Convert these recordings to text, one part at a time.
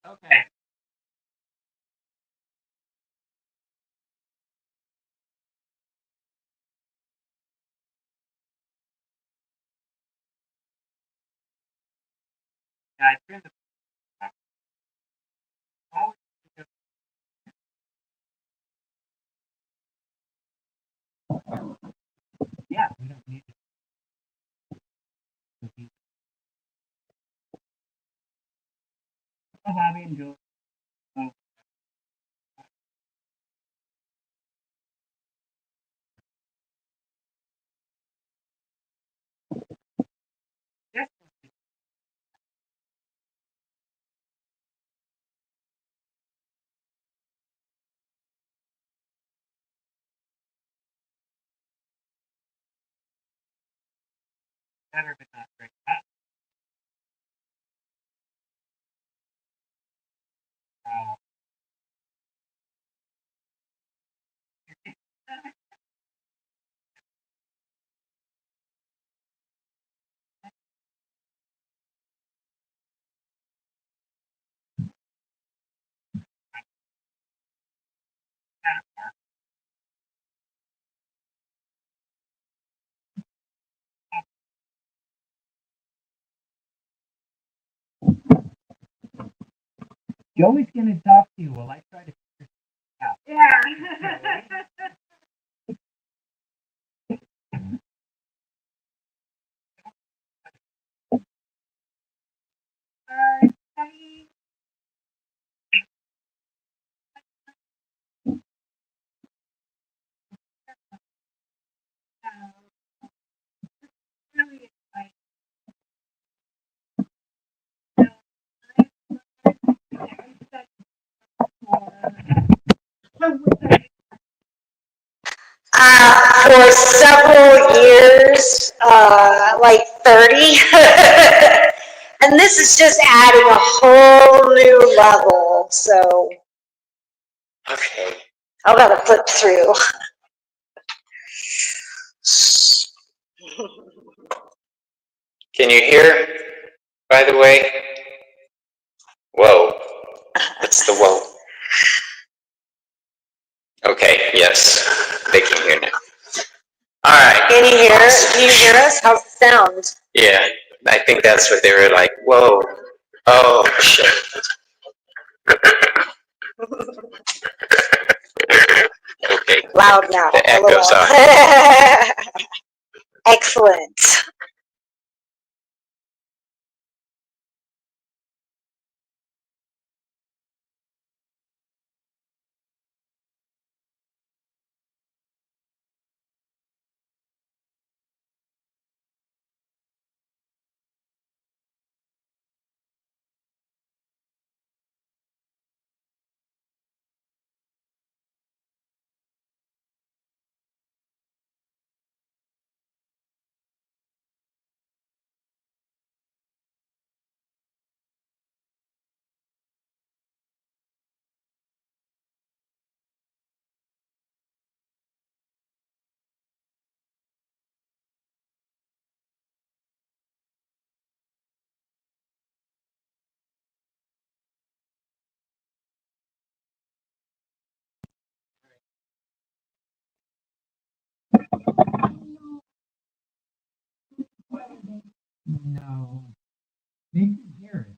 Okay. Yeah, I turned the back. Always because- Yeah, we don't need to be having to yes, better but not great. Uh, Joey's gonna talk to you while I try to figure it out. Yeah. Studying, really excited. So I studied for several years, like 30. And this is just adding a whole new level. So Okay. I've got to flip through. Can you hear, by the way? Whoa. What's the whoa? Okay, yes. They can hear now. All right. Can you hear? Can you hear us? How's the sound? Yeah, I think that's what they were like, whoa. Oh, shit. Okay. Loud now. The echoes LOL. on. Excellent. No, they can hear it.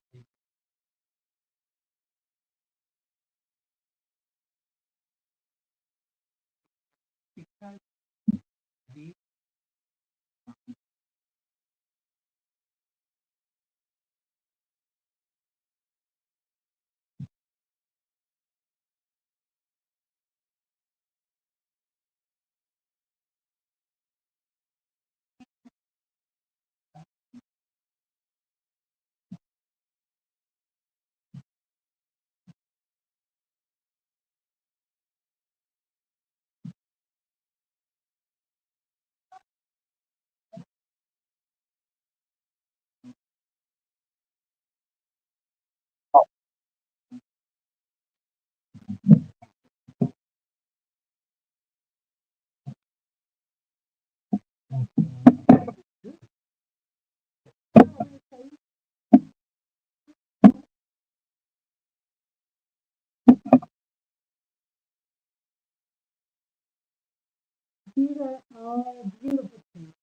These are all beautiful things.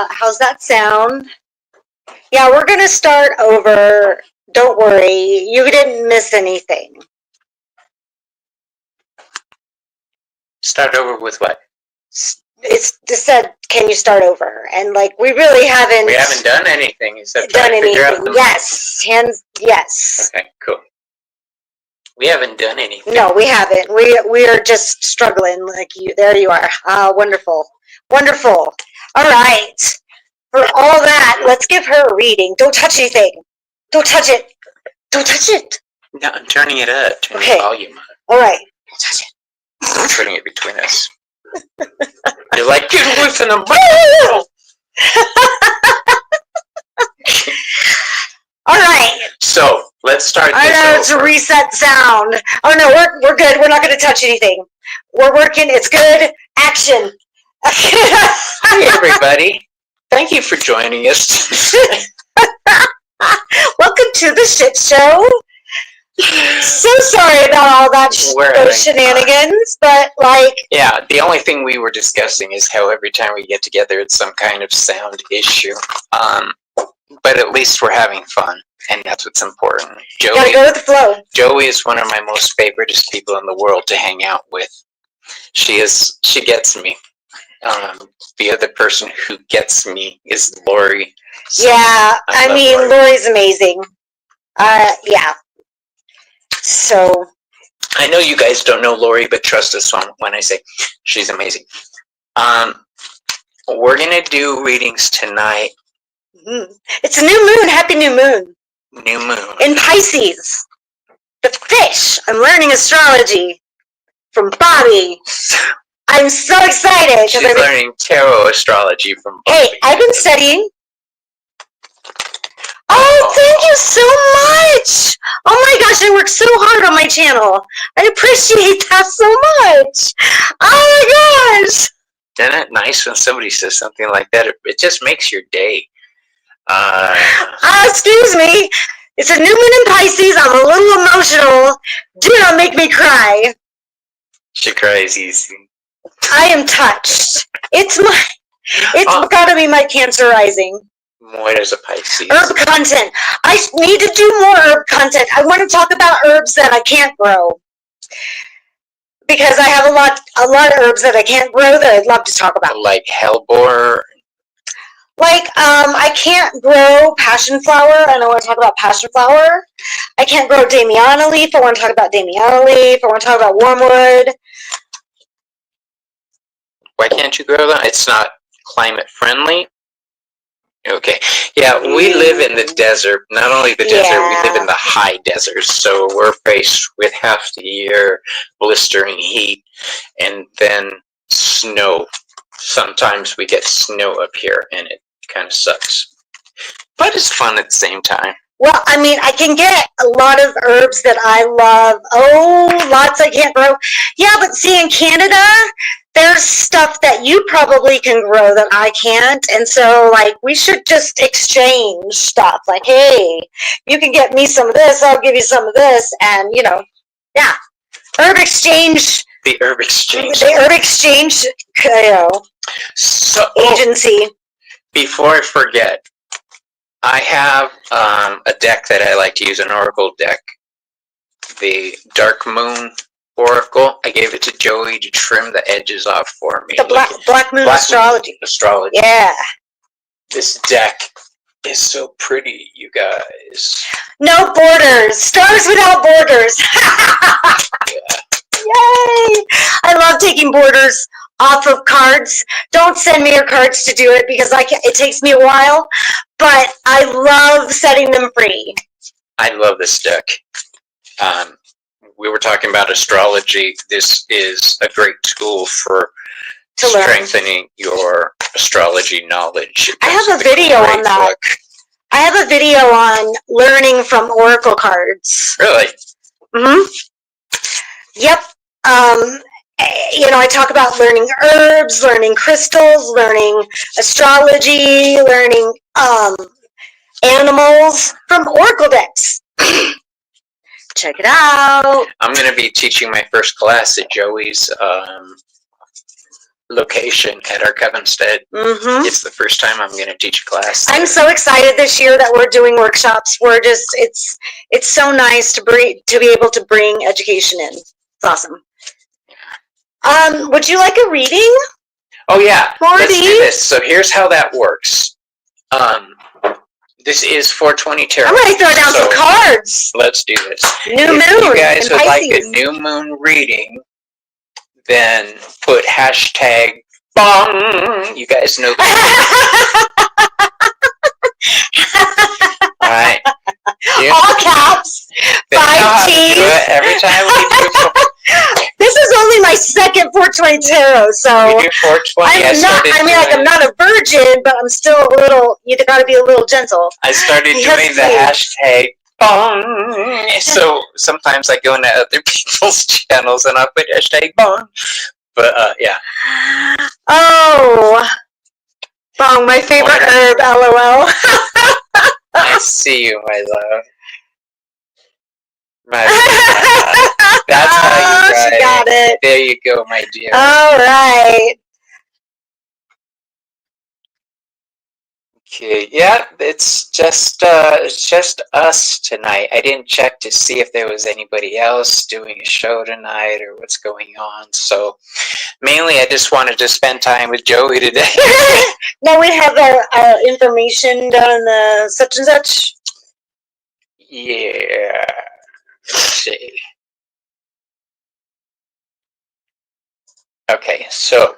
How's that sound? Yeah, we're gonna start over. Don't worry, you didn't miss anything. Start over with what? It's just said, can you start over? And like, we really haven't. We haven't done anything except done try to figure out anything. the Yes, hands. Yes. Okay, cool. We haven't done anything. No, we haven't. We are just struggling. Like you, there you are. Ah, wonderful, wonderful. All right. For all that, let's give her a reading. Don't touch anything. Don't touch it. Don't touch it. No, I'm turning it up. Turning Okay. the volume up. All right. Don't touch it. I'm putting it between us. You're like, get away from the ball! All right. So let's start I know this it's a over. reset sound. Oh no, we're good. We're not going to touch anything. We're working. It's good. Action. Hi everybody. Thank you for joining us. Welcome to the shit show. So sorry about all that those shenanigans, but like, Yeah, the only thing we were discussing is how every time we get together it's some kind of sound issue. But at least we're having fun, and that's what's important. gotta go with the flow. Joey is one of my most favoriteest people in the world to hang out with. She gets me. The other person who gets me is Lori. So Yeah, I mean, Lori. Lori's amazing. Yeah. So. I know you guys don't know Lori, but trust us when I say she's amazing. We're gonna do readings tonight. It's a new moon. Happy new moon. New moon. In Pisces. The fish. I'm learning astrology from Bobby. I'm so excited. She's learning tarot astrology from Bobby. Hey, I've been studying. Oh, thank you so much. Oh my gosh, I worked so hard on my channel. I appreciate that so much. Oh my gosh. Isn't it nice when somebody says something like that? It just makes your day. Excuse me. It's a new moon in Pisces. I'm a little emotional. Do not make me cry. She cries easy. I am touched. It's gotta be my Cancer rising. What is a Pisces? Herb content. I need to do more herb content. I want to talk about herbs that I can't grow. Because I have a lot of herbs that I can't grow that I'd love to talk about. Like hellebore. Like, I can't grow passion flower, and I want to talk about passion flower. I can't grow Damiana leaf. I want to talk about Damiana leaf. I want to talk about wormwood. Why can't you grow that? It's not climate friendly. Okay. Yeah, we live in the desert. Not only the desert, we live in the high desert. So we're faced with half the year blistering heat and then snow. Sometimes we get snow up here and it kind of sucks. But it's fun at the same time. Well, I mean, I can get a lot of herbs that I love. Oh, lots I can't grow. Yeah, but see, in Canada, there's stuff that you probably can grow that I can't. And so, like, we should just exchange stuff. Like, hey, you can get me some of this, I'll give you some of this. And, you know, yeah. Herb exchange. The herb exchange. The herb exchange, you know, agency. Before I forget, I have a deck that I like to use, an oracle deck. The Dark Moon Oracle. I gave it to Joey to trim the edges off for me. The Black Moon Astrology. Astrology. Yeah. This deck is so pretty, you guys. No borders. Stars without borders. Yeah. Yay! I love taking borders off of cards. Don't send me your cards to do it because it takes me a while, but I love setting them free. I love this deck. We were talking about astrology. This is a great tool for strengthening your astrology knowledge. I have a video on that. I have a video on learning from oracle cards. Really? Mm-hmm. Yep. I talk about learning herbs, learning crystals, learning astrology, learning animals from oracle decks. Check it out. I'm going to be teaching my first class at Joey's location at our Covenstead. Mm-hmm. It's the first time I'm going to teach a class there. I'm so excited this year that we're doing workshops. It's so nice to be able to bring education in. It's awesome. Would you like a reading? Oh yeah, Marty? Let's do this. So here's how that works. This is 420 Tarot. I'm going to throw down some cards. Let's do this. New moon. If you guys would like Pisces. a new moon reading, then put hashtag bong. You guys know that. Alright. All caps. 5 T's. Every time we do This is only my second 420 tarot, so we do 420. I'm not a virgin, but I'm still a little. You got to be a little gentle. I started doing the hashtag bong. So sometimes I go into other people's channels and I put hashtag bong. But yeah. Oh, bong, my favorite herb. LOL. I see you, my love. That's how you she got it. There you go, my dear. All right. Okay, yeah, it's just us tonight. I didn't check to see if there was anybody else doing a show tonight or what's going on. So mainly, I just wanted to spend time with Joey today. Now we have our information down in the such and such. Yeah. Let's see. Okay, so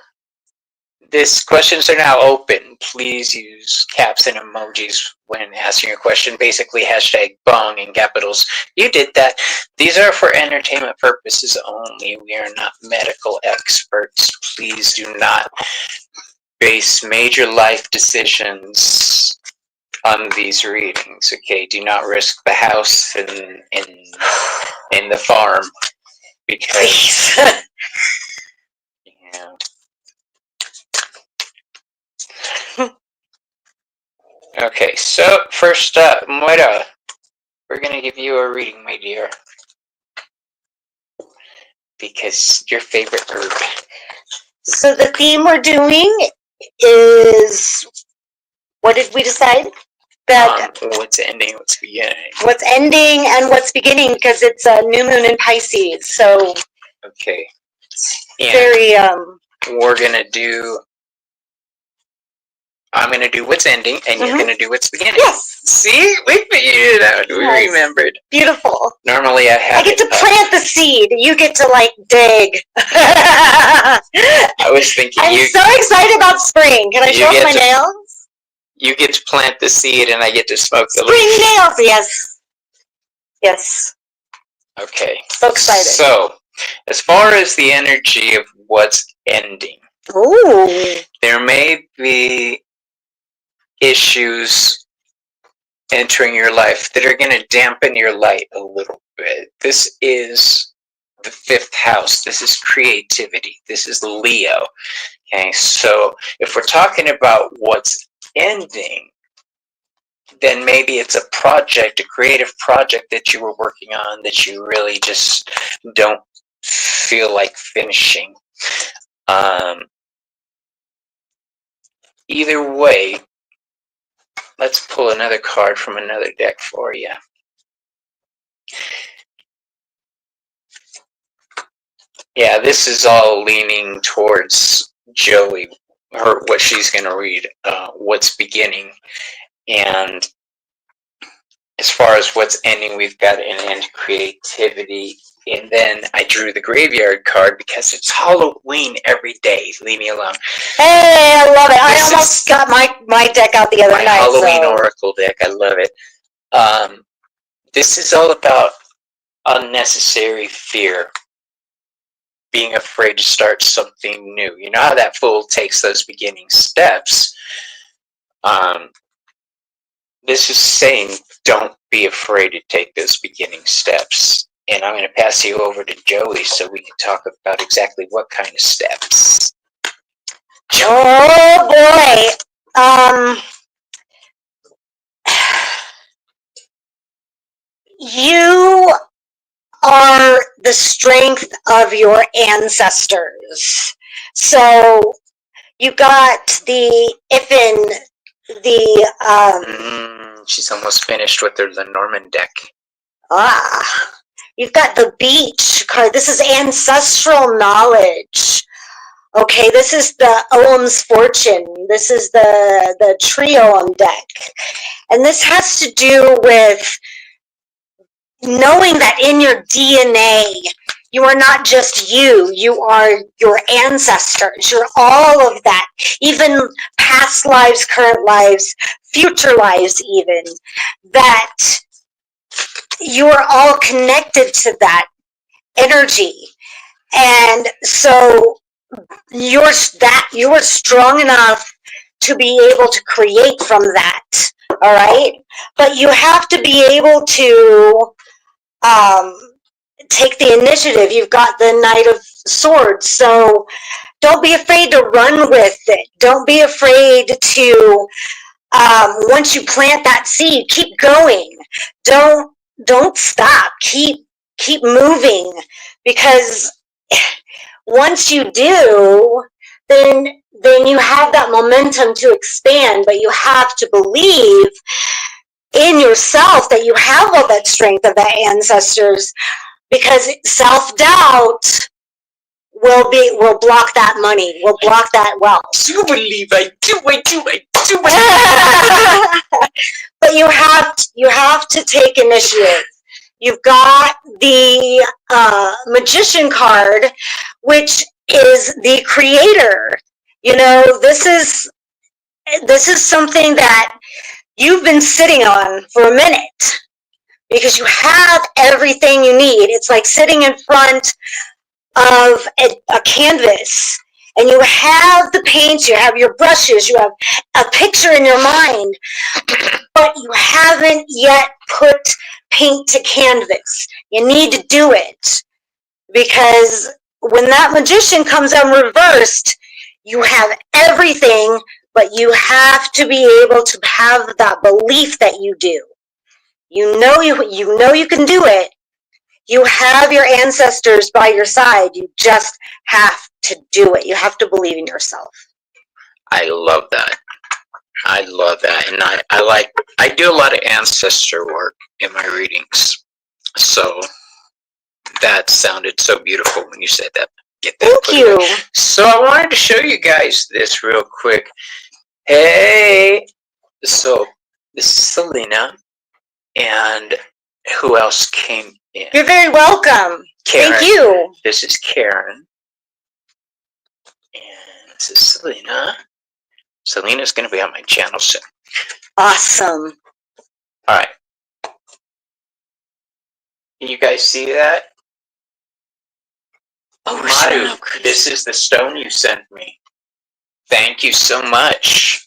these questions are now open. Please use caps and emojis when asking your question. Basically, hashtag bong in capitals. You did that. These are for entertainment purposes only. We are not medical experts. Please do not base major life decisions on these readings. Okay, do not risk the house in the farm because yeah. Okay, so first up, Moira, we're gonna give you a reading, my dear, because your favorite herb. So the theme we're doing is, what did we decide? That what's ending, what's beginning. What's ending and what's beginning, because it's a new moon in Pisces. So okay, and very we're gonna do. I'm gonna do what's ending, and you're gonna do what's beginning. Yes. See, we figured it out. We remembered. Beautiful. Normally, I get to plant the seed. You get to dig. I was thinking. I'm so excited about spring. Can I show off my nails? You get to plant the seed, and I get to smoke the spring leaf. Nails. Yes. Yes. Okay. So excited. So, as far as the energy of what's ending, there may be issues entering your life that are going to dampen your light a little bit. This is the 5th house. This is creativity. This is Leo. Okay, so if we're talking about what's ending, then maybe it's a project, a creative project that you were working on that you really just don't feel like finishing. Either way, let's pull another card from another deck for you. Yeah, this is all leaning towards Joey, what she's going to read, what's beginning. And as far as what's ending, we've got an end creativity. And then I drew the graveyard card because it's Halloween every day. Leave me alone. Hey, I love it. I almost got my deck out the other night. Halloween Oracle deck. I love it. This is all about unnecessary fear. Being afraid to start something new. You know how that fool takes those beginning steps. This is saying don't be afraid to take those beginning steps. And I'm going to pass you over to Joey so we can talk about exactly what kind of steps. Oh boy. You are the strength of your ancestors. So you got the She's almost finished with her Lenormand deck. you've got the beach card. This is ancestral knowledge. Okay, this is the Olam's Fortune. This is the Trio deck. And this has to do with knowing that in your DNA, you are not just you. You are your ancestors. You're all of that. Even past lives, current lives, future lives even. That you are all connected to that energy. And so you're strong enough to be able to create from that, all right? But you have to be able to take the initiative. You've got the Knight of Swords, so don't be afraid to run with it. Don't be afraid to, once you plant that seed, keep going. Don't stop. Keep moving, because once you do, then you have that momentum to expand, but you have to believe in yourself that you have all that strength of the ancestors, because self-doubt will block that money, will block that wealth. You believe I do. But you have to take initiative. You've got the Magician card, which is the creator. You know, this is something that you've been sitting on for a minute, because you have everything you need. It's like sitting in front of a canvas, and you have the paints, you have your brushes, you have a picture in your mind, but you haven't yet put paint to canvas. You need to do it, because when that Magician comes out reversed, you have everything, but you have to be able to have that belief that you do. You know you can do it. You have your ancestors by your side. You just have to do it. You have to believe in yourself. I love that. And I do a lot of ancestor work in my readings. So that sounded so beautiful when you said that. Thank you. So I wanted to show you guys this real quick. Hey, so this is Selena, and who else came in? You're very welcome. Karen. Thank you. This is Karen, and this is Selena. Selena's going to be on my channel soon. Awesome. All right. Can you guys see that? Oh, Madhu, this is the stone you sent me. Thank you so much.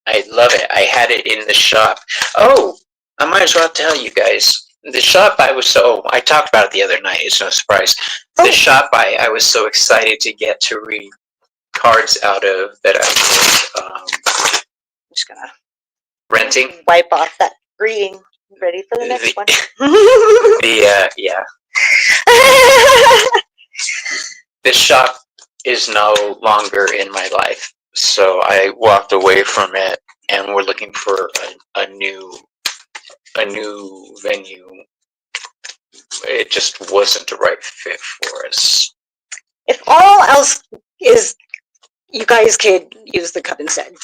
I love it. I had it in the shop. Oh, I might as well tell you guys. The shop I talked about it the other night. It's no surprise. The shop I was so excited to get to read cards out of that I was I'm just gonna renting. wipe off that reading. Ready for the next one? Yeah. This shop is no longer in my life, so I walked away from it, and we're looking for a new venue. It just wasn't the right fit for us. If all else is, you guys could use the cup instead.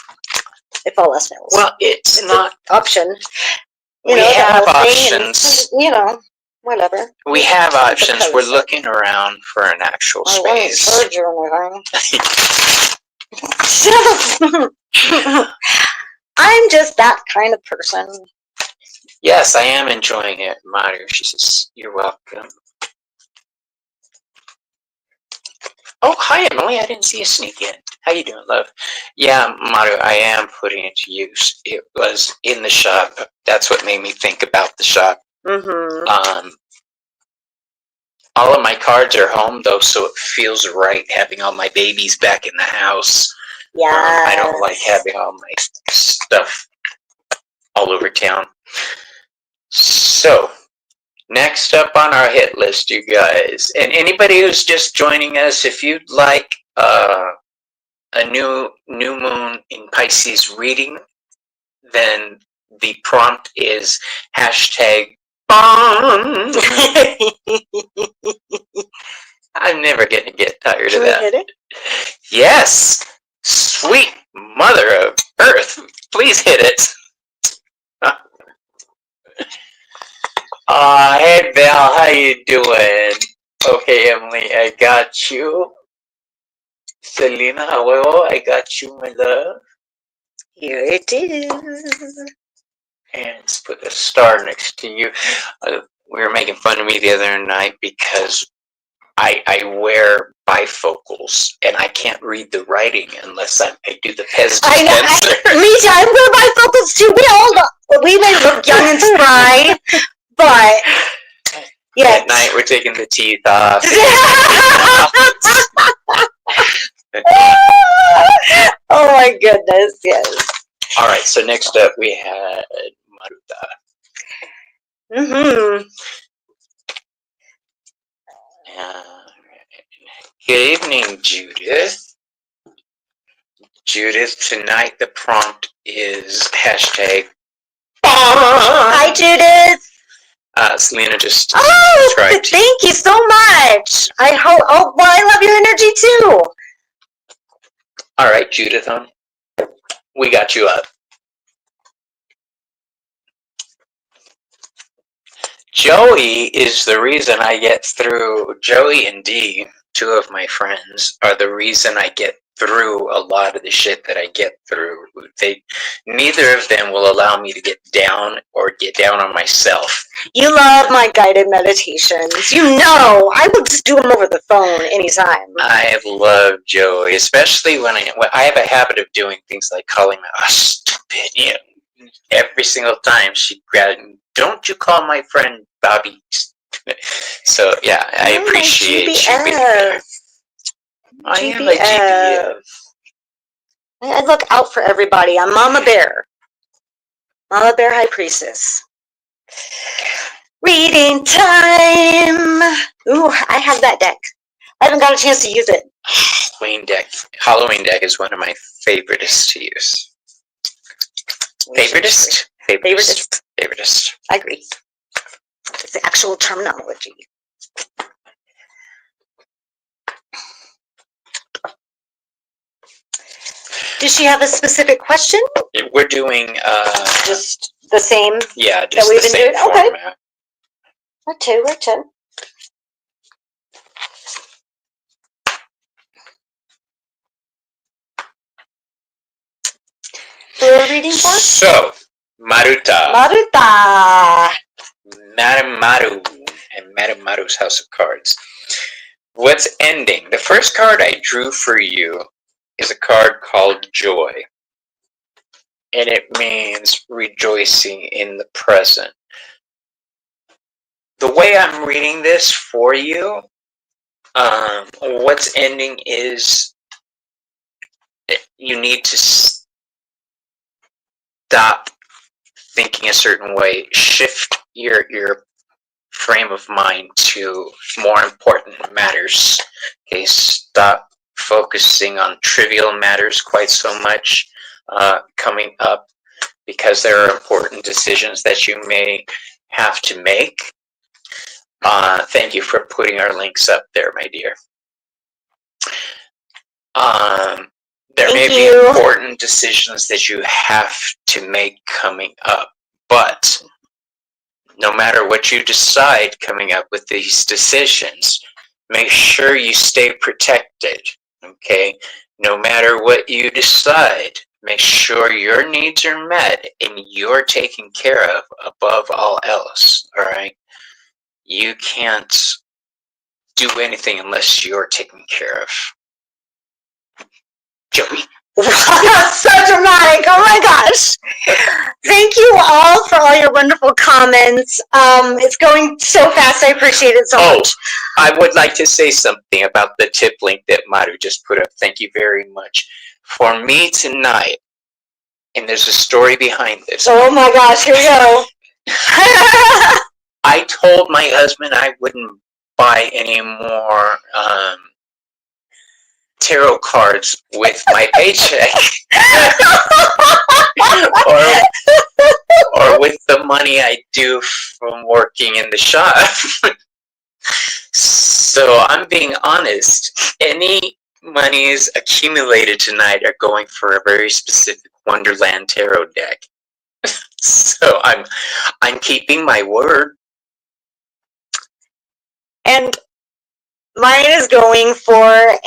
If all else fails. Well, it's not option. We have options. Whatever. We have options. We're looking around for an actual space. I'm just that kind of person. Yes, I am enjoying it, Mario. She says, "You're welcome." Oh, hi, Emily. I didn't see you sneak in. How you doing, love? Yeah, Mario, I am putting it to use. It was in the shop. That's what made me think about the shop. Mm-hmm. All of my cards are home though, so it feels right having all my babies back in the house. Yeah. I don't like having all my stuff all over town. So, next up on our hit list, you guys, and anybody who's just joining us, if you'd like a new moon in Pisces reading, then the prompt is hashtag bomb. I'm never gonna get tired of that. Hit it? Yes, sweet mother of earth, please hit it. Hey Val, how you doing? Okay, Emily, I got you. Selena, hello, I got you, my love. Here it is. And let's put a star next to you. We were making fun of me the other night because I wear bifocals and I can't read the writing unless I do the Pez dispenser. I wear bifocals too. We may look young and spry, but yeah. At night we're taking the teeth off. Oh my goodness, yes. All right, so next up we had Maruta. Mm-hmm. Good evening, Judith. Judith, tonight the prompt is hashtag. Hi, Judith. Selena just tried. Thank you so much. I hope. Oh, well, I love your energy too. All right, Judith, we got you up. Joey is the reason I get through. Joey and Dee, two of my friends, are the reason I get through a lot of the shit that I get through. Neither of them will allow me to get down or get down on myself. You love my guided meditations. You know, I will just do them over the phone anytime. I love Joey, especially when I have a habit of doing things like calling me stupid. You know, every single time she grabs me. Don't you call my friend Bobby? So yeah, I appreciate you being there. I am a GBF. I look out for everybody. I'm Mama Bear. Mama Bear, High Priestess. Reading time. Ooh, I have that deck. I haven't got a chance to use it. Halloween deck is one of my favoriteest to use. Favoritist. I agree. It's the actual terminology. Does she have a specific question? We're doing just the same. Yeah, just that we've the been same doing. format. Okay. Where to? Who are we reading for? So, Maruta. Madame Maru and Madame Maru's House of Cards. What's ending? The first card I drew for you is a card called Joy. And it means rejoicing in the present. The way I'm reading this for you, what's ending is you need to stop thinking a certain way, shift your frame of mind to more important matters. Okay, stop focusing on trivial matters quite so much coming up, because there are important decisions that you may have to make. Thank you for putting our links up there, my dear. There may be important decisions that you have to make coming up, but no matter what you decide coming up with these decisions, make sure you stay protected, okay? No matter what you decide, make sure your needs are met and you're taken care of above all else, all right? You can't do anything unless you're taken care of. Joey? So dramatic. Oh my gosh. Thank you all for all your wonderful comments. It's going so fast. I appreciate it so much. I would like to say something about the tip link that Maru just put up. Thank you very much. For me tonight, and there's a story behind this. Oh my gosh, here we go. I told my husband I wouldn't buy any more tarot cards with my paycheck or with the money I do from working in the shop. So I'm being honest. Any monies accumulated tonight are going for a very specific Wonderland tarot deck. So I'm keeping my word. And mine is going for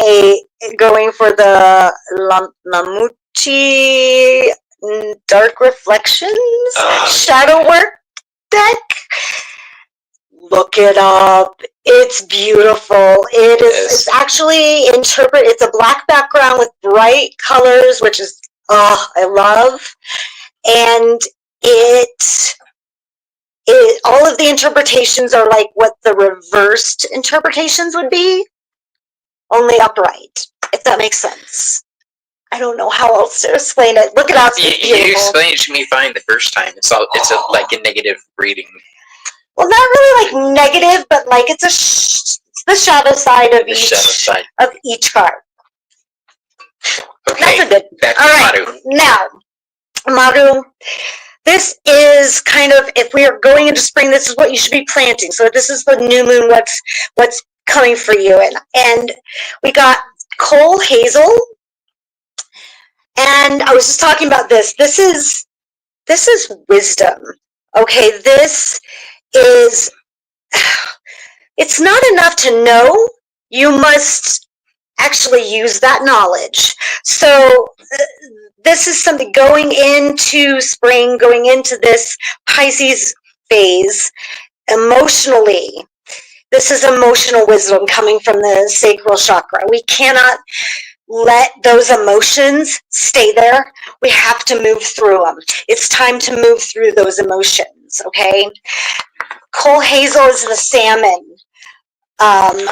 the Namuchi Dark Reflections Shadow Work deck. Look it up. It's beautiful. It is. Yes. It's actually it's a black background with bright colors, which is I love. And all of the interpretations are like what the reversed interpretations would be, only upright, if that makes sense. I don't know how else to explain it. Look it up. You explained it to me fine the first time. It's like a negative reading. Well, not really like negative, but like it's the shadow side of each card. Okay, that's a good. Back to all right, Maru. Now, Maru. This is kind of, if we are going into spring, this is what you should be planting. So this is the new moon, what's coming for you. And we got coal hazel. And I was just talking about this. This is wisdom. Okay, this is, it's not enough to know. You must actually use that knowledge. So this is something going into spring, going into this Pisces phase emotionally. This is emotional wisdom coming from the sacral chakra. We cannot let those emotions stay there. We have to move through them. It's time to move through those emotions, okay? Coal hazel is the salmon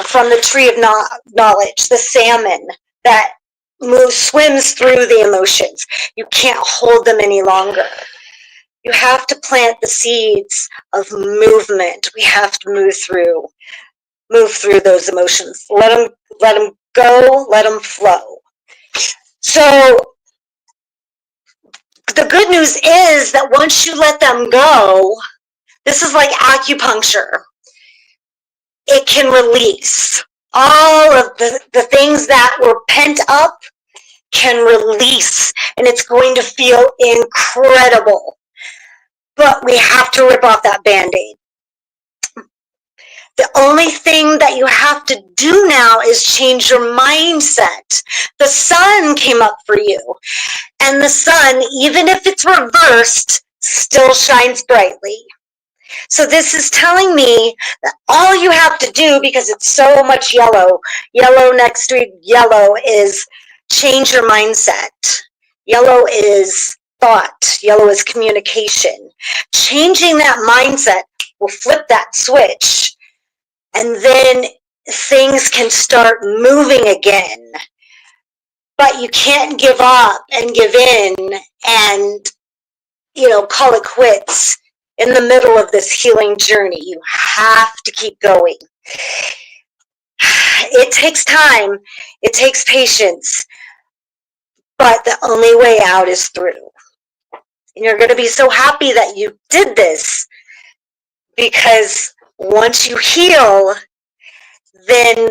from the tree of knowledge, the salmon that swims through the emotions. You can't hold them any longer. You have to plant the seeds of movement. We have to move through those emotions. Let them go, let them flow. So the good news is that once you let them go, this is like acupuncture. It can release all of the things that were pent up, can release, and it's going to feel incredible. But we have to rip off that Band-Aid. The only thing that you have to do now is change your mindset. The sun came up for you, and the sun, even if it's reversed, still shines brightly. So this is telling me that all you have to do, because it's so much yellow next to yellow is change your mindset. Yellow is thought. Yellow is communication. Changing that mindset will flip that switch, and then things can start moving again. But you can't give up and give in and, call it quits in the middle of this healing journey. You have to keep going. It takes time. It takes patience. But the only way out is through. And you're going to be so happy that you did this, because once you heal, then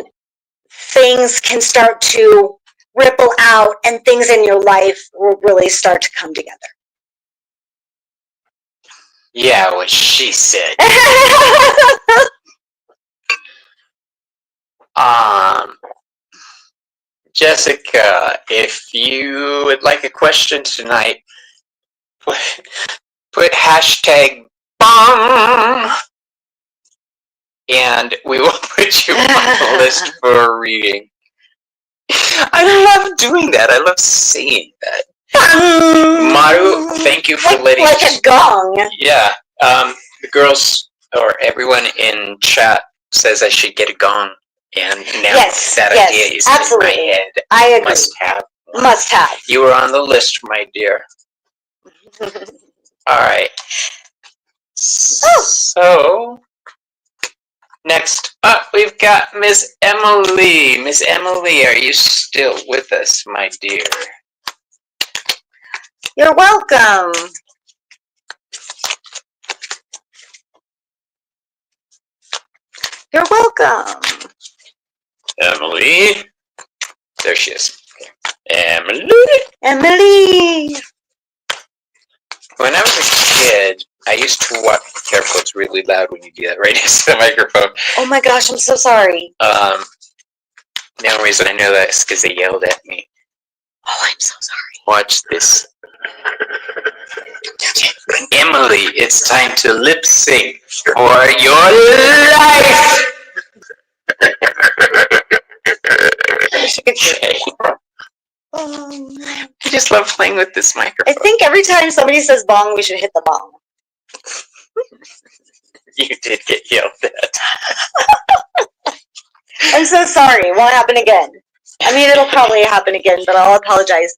things can start to ripple out and things in your life will really start to come together. Yeah, what she said. Jessica, if you would like a question tonight, put hashtag bomb, and we will put you on the list for a reading. I love doing that. I love seeing that. Maru, thank you for letting like a gong. Yeah. The girls or everyone in chat says I should get a gong, and now that idea is absolutely. in my head. I agree. Must have. Must have. You were on the list, my dear. All right. So next up, we've got Miss Emily. Miss Emily, are you still with us, my dear? You're welcome. You're welcome. Emily. There she is. Emily. Emily. When I was a kid, I used to watch. Careful, it's really loud when you do that right next to the microphone. Oh my gosh, I'm so sorry. The only reason I know that is because they yelled at me. Oh, I'm so sorry. Watch this. Emily, it's time to lip sync for your life! I just love playing with this microphone. I think every time somebody says bong, we should hit the bong. You did get yelled at. I'm so sorry. It won't happen again. I mean, it'll probably happen again, but I'll apologize.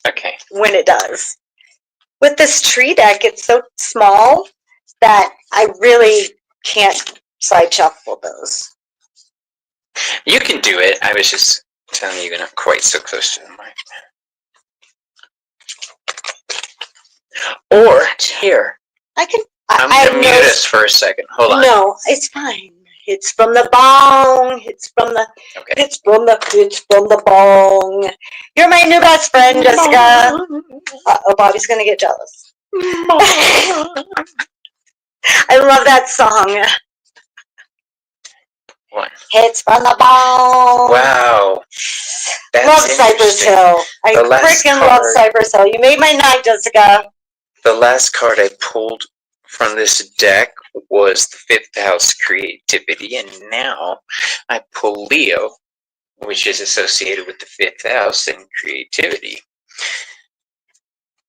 Okay. When it does. With this tree deck, it's so small that I really can't side shuffle those. You can do it. I was just telling you, you're not quite so close to the mic. Or here. I'm gonna mute us for a second. Hold on. No, it's fine. It's from the bong. It's from the. Okay. It's from the bong. You're my new best friend, Jessica. Uh-oh, Bobby's gonna get jealous. I love that song. What? It's from the bong. Wow. That's love Cypress Hill. I freaking love Cypress Hill. You made my night, Jessica. The last card I pulled from this deck was the Fifth House Creativity, and now I pull Leo, which is associated with the Fifth House and creativity.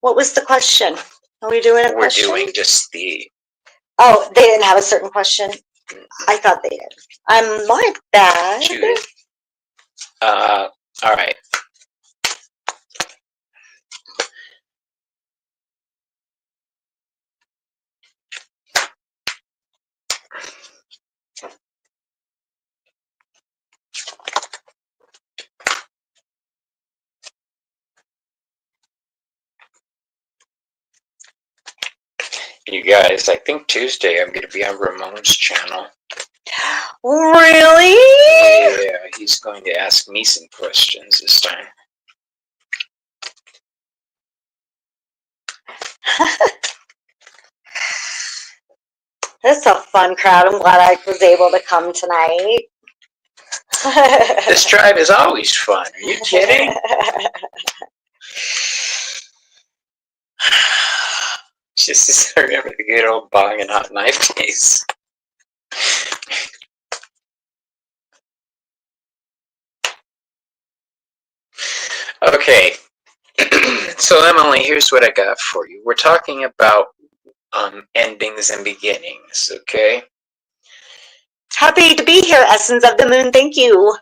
What was the question? Are we doing a question? We're doing just the... Oh, they didn't have a certain question? I thought they did. My bad. All right. You guys, I think Tuesday I'm going to be on Ramon's channel. Really? Yeah, he's going to ask me some questions this time. That's a fun crowd. I'm glad I was able to come tonight. This drive is always fun. Are you kidding? Just remember the good old bong and hot knife days. Okay. So Emily, here's what I got for you. We're talking about endings and beginnings, okay? Happy to be here, Essence of the Moon. Thank you.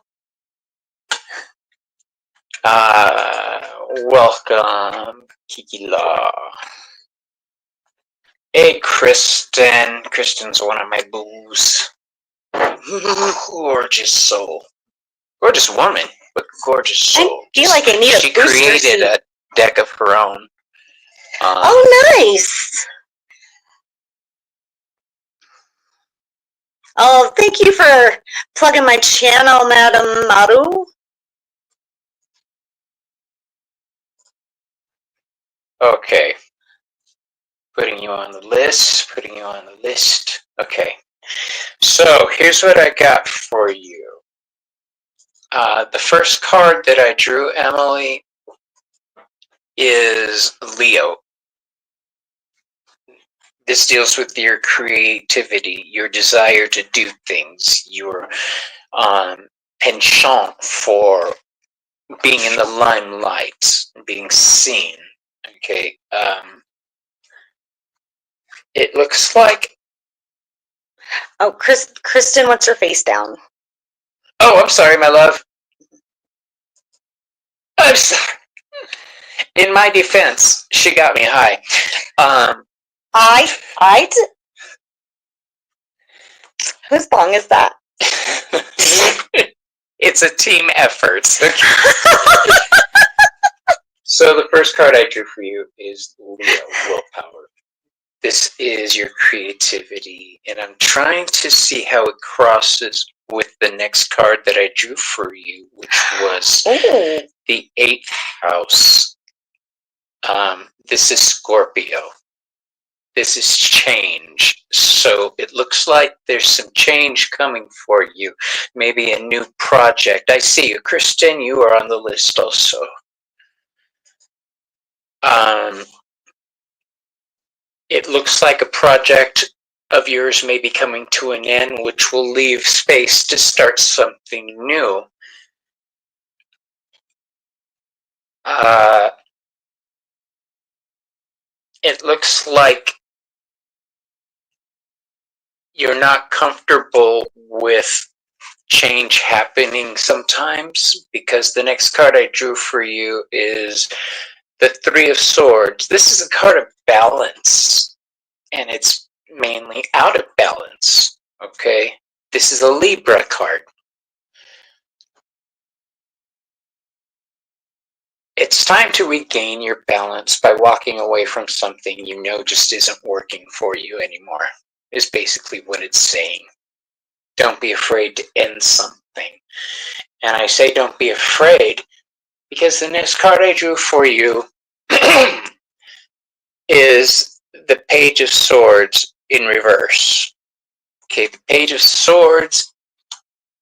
Welcome, Kiki Law. Hey, Kristen. Kristen's one of my boos. Gorgeous soul. Gorgeous woman, but gorgeous soul. I feel like I need a She booster created seat. a deck of her own. Oh, nice. Oh, thank you for plugging my channel, Madam Maru. Okay. Putting you on the list. Okay. So, here's what I got for you. The first card that I drew, Emily, is Leo. This deals with your creativity, your desire to do things, your penchant for being in the limelight, being seen. Okay. It looks like. Oh, Kristen wants her face down. Oh, I'm sorry, my love. I'm sorry. In my defense, she got me high. Whose bong is that? It's a team effort. So the first card I drew for you is Leo, Willpower. This is your creativity, and I'm trying to see how it crosses with the next card that I drew for you, which was the 8th house. This is Scorpio. This is change. So it looks like there's some change coming for you. Maybe a new project. I see you. Kristen, you are on the list also. It looks like a project of yours may be coming to an end, which will leave space to start something new. It looks like you're not comfortable with change happening sometimes, because the next card I drew for you is the 3 of Swords. This is a card of balance, and it's mainly out of balance, okay? This is a Libra card. It's time to regain your balance by walking away from something you know just isn't working for you anymore, is basically what it's saying. Don't be afraid to end something. And I say don't be afraid because the next card I drew for you is the Page of Swords in reverse. Okay, the Page of Swords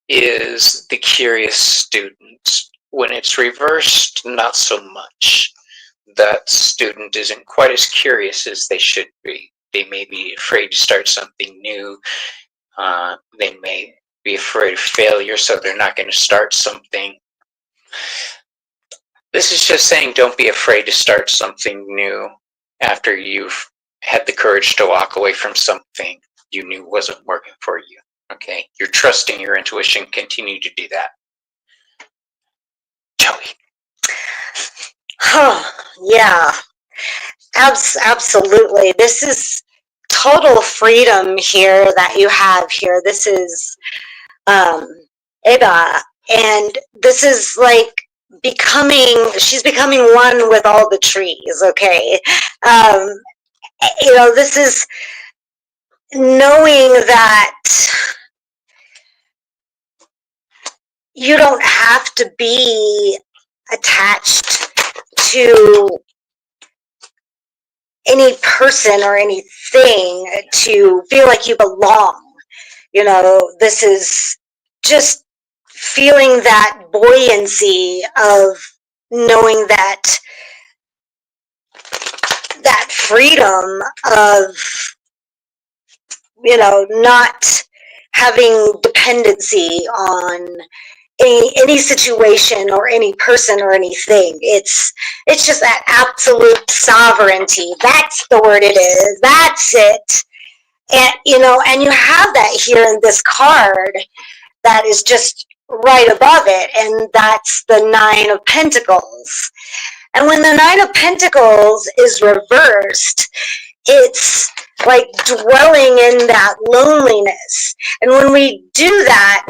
is the curious student. When it's reversed, not so much. That student isn't quite as curious as they should be. They may be afraid to start something new. They may be afraid of failure, so they're not going to start something. This is just saying don't be afraid to start something new after you've had the courage to walk away from something you knew wasn't working for you. Okay? You're trusting your intuition. Continue to do that. Joey. Yeah, absolutely. This is total freedom here that you have here. This is Eba, and this is like she's becoming one with all the trees, okay? This is knowing that you don't have to be attached to any person or anything to feel like you belong. This is just feeling that buoyancy of knowing that freedom of, not having dependency on any situation or any person or anything. It's just that absolute sovereignty. That's the word it is. That's it. And you have that here in this card that is just right above it, and that's the 9 of Pentacles. And when the 9 of Pentacles is reversed, it's like dwelling in that loneliness. And when we do that,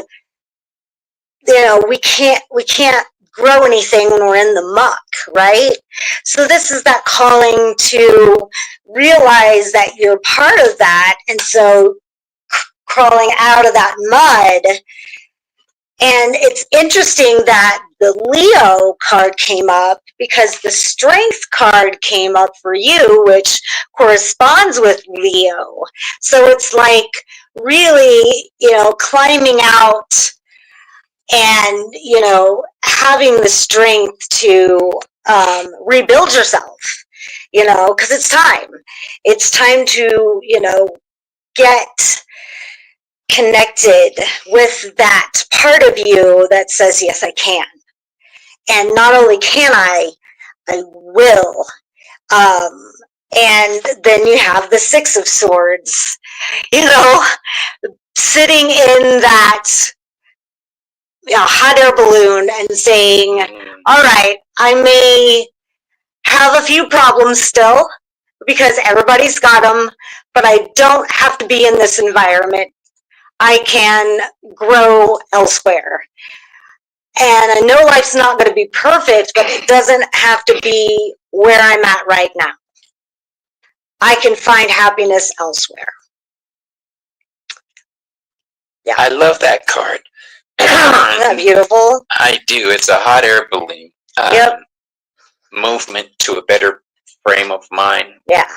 we can't grow anything when we're in the muck, right? So this is that calling to realize that you're part of that, and so crawling out of that mud. And it's interesting that the Leo card came up because the Strength card came up for you, which corresponds with Leo. So it's like really, climbing out and, having the strength to rebuild yourself, because it's time. It's time to, get connected with that part of you that says, yes, I can. And not only can I will. And then you have the Six of Swords, sitting in that hot air balloon and saying, all right, I may have a few problems still because everybody's got them, but I don't have to be in this environment. I can grow elsewhere. And I know life's not going to be perfect, but it doesn't have to be where I'm at right now. I can find happiness elsewhere. Yeah. I love that card. Isn't that beautiful? I do. It's a hot air balloon. Yep. Movement to a better frame of mind. Yeah.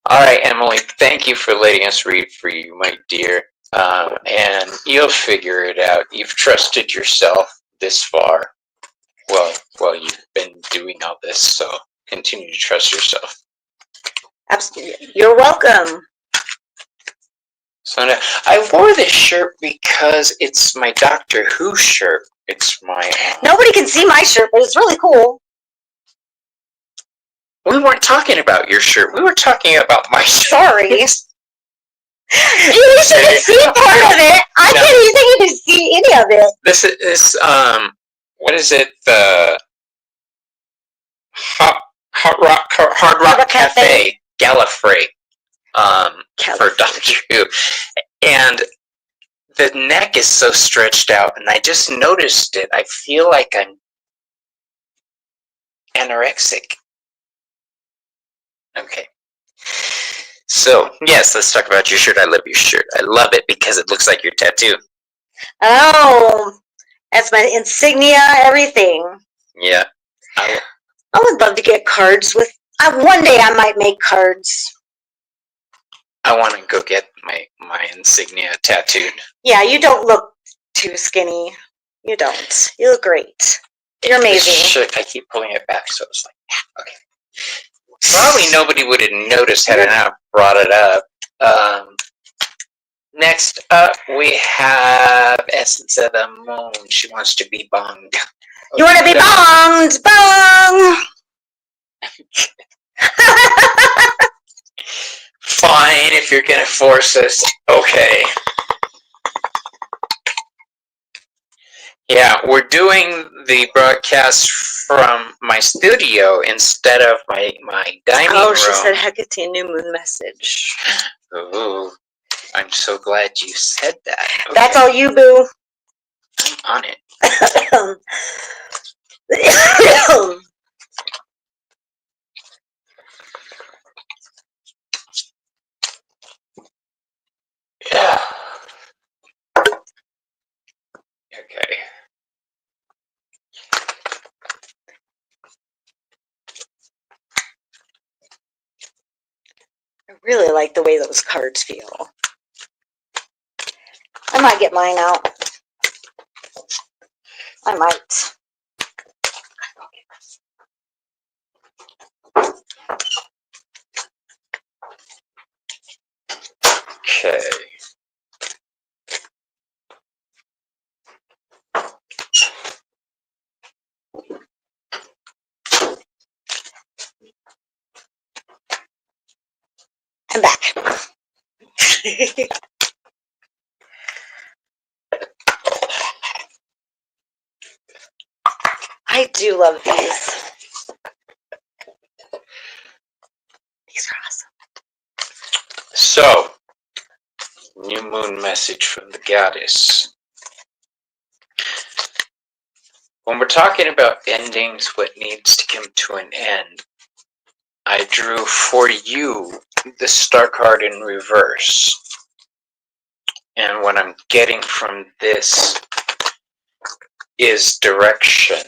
All right, Emily, thank you for letting us read for you, my dear. And you'll figure it out. You've trusted yourself this far. Well, you've been doing all this, so continue to trust yourself. Absolutely. You're welcome. So now, I wore this shirt because it's my Doctor Who shirt. It's my... Nobody can see my shirt, but it's really cool. We weren't talking about your shirt. We were talking about my shirt. Sorry. You should see part of it. I can't even think you to see any of it. This is what is it? The Hard Rock Cafe Gallifrey. For Doctor Who, and the neck is so stretched out, and I just noticed it. I feel like I'm anorexic. Okay. So, yes, let's talk about your shirt. I love your shirt. I love it because it looks like your tattoo. Oh, that's my insignia, everything. Yeah. I would love to get cards with... one day I might make cards. I want to go get my insignia tattooed. Yeah, you don't look too skinny. You don't. You look great. You're amazing. Shirt, I keep pulling it back, so it's like, okay. Probably nobody would have noticed had I not brought it up. Next up, we have Essence of the Moon. She wants to be bonged. You want to be bonged? Bong! Fine, if you're going to force us. Okay. Yeah, we're doing the broadcast from my studio instead of my dining room. Oh, she said Hecate new moon message. Ooh, I'm so glad you said that. Okay. That's all you, boo. I'm on it. Yeah. Okay. I really like the way those cards feel. I might get mine out. I might. Okay. I'm back. I do love these. These are awesome. So, new moon message from the goddess. When we're talking about endings, what needs to come to an end, I drew for you the Star card in reverse. And what I'm getting from this is direction.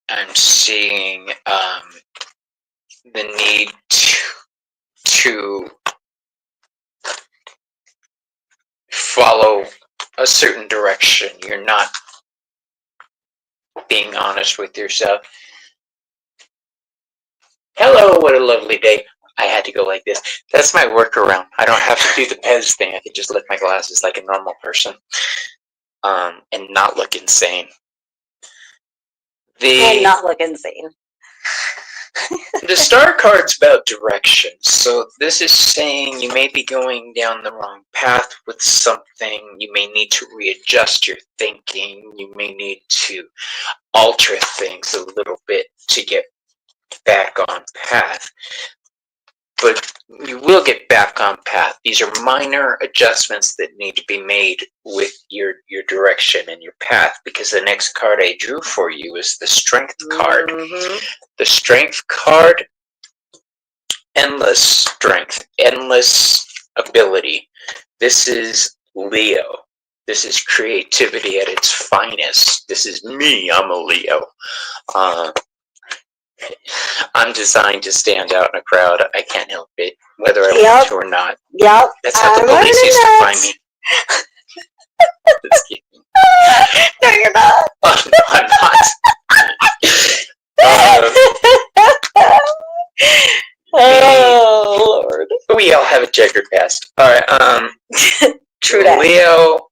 I'm seeing the need to follow a certain direction. You're not being honest with yourself. Hello, what a lovely day. I had to go like this. That's my workaround. I don't have to do the Pez thing. I can just lift my glasses like a normal person and not look insane. And not look insane. The star card's about direction, so this is saying you may be going down the wrong path with something. You may need to readjust your thinking. You may need to alter things a little bit to get back on path. But you will get back on path. These are minor adjustments that need to be made with your direction and your path, because the next card I drew for you is the Strength card. Mm-hmm. The Strength card, endless strength, endless ability. This is Leo. This is creativity at its finest. This is me. I'm a Leo. I'm designed to stand out in a crowd. I can't help it, whether I want to or not. Yep. That's how the police used to find me. Just kidding. No, you're not. Oh, no, I'm not. Oh, Lord. We all have a checkered past. All right. True that. Leo.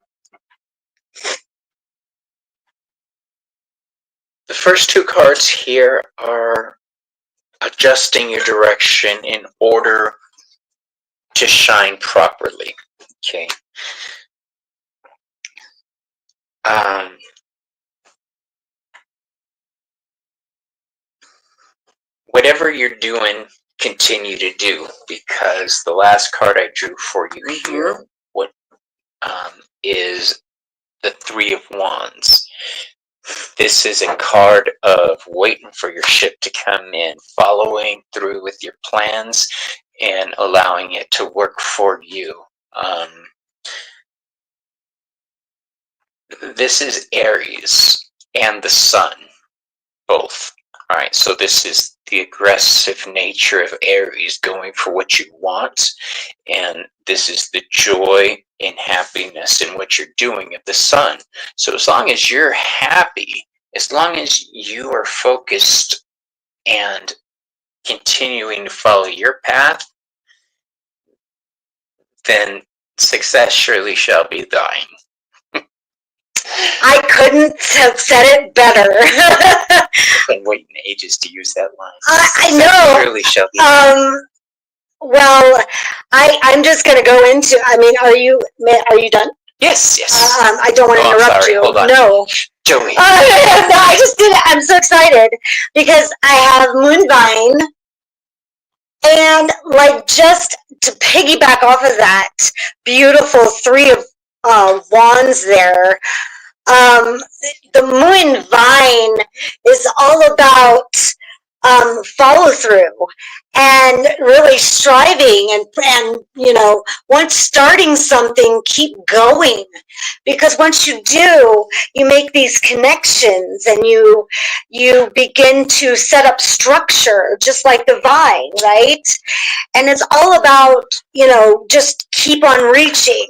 The first two cards here are adjusting your direction in order to shine properly. Okay. Whatever you're doing, continue to do, because the last card I drew for you here, is the Three of Wands. This is a card of waiting for your ship to come in, following through with your plans, and allowing it to work for you. This is Aries and the Sun, both. All right, so this is the aggressive nature of Aries, going for what you want, and this is the joy and happiness in what you're doing of the Sun. So as long as you're happy, as long as you are focused and continuing to follow your path, then success surely shall be thine. I couldn't have said it better. I've been waiting ages to use that line. I know. Surely shall be thine. Well, I'm just going to go into. I mean, are you done? Yes. I don't want to interrupt you. Hold on. No. Joey. No, I just did it. I'm so excited because I have Moonvine, and like just to piggyback off of that beautiful Three of Wands there. The Moonvine is all about follow through and really striving and once starting something, keep going, because once you do, you make these connections and you begin to set up structure just like the vine, right? And it's all about just keep on reaching,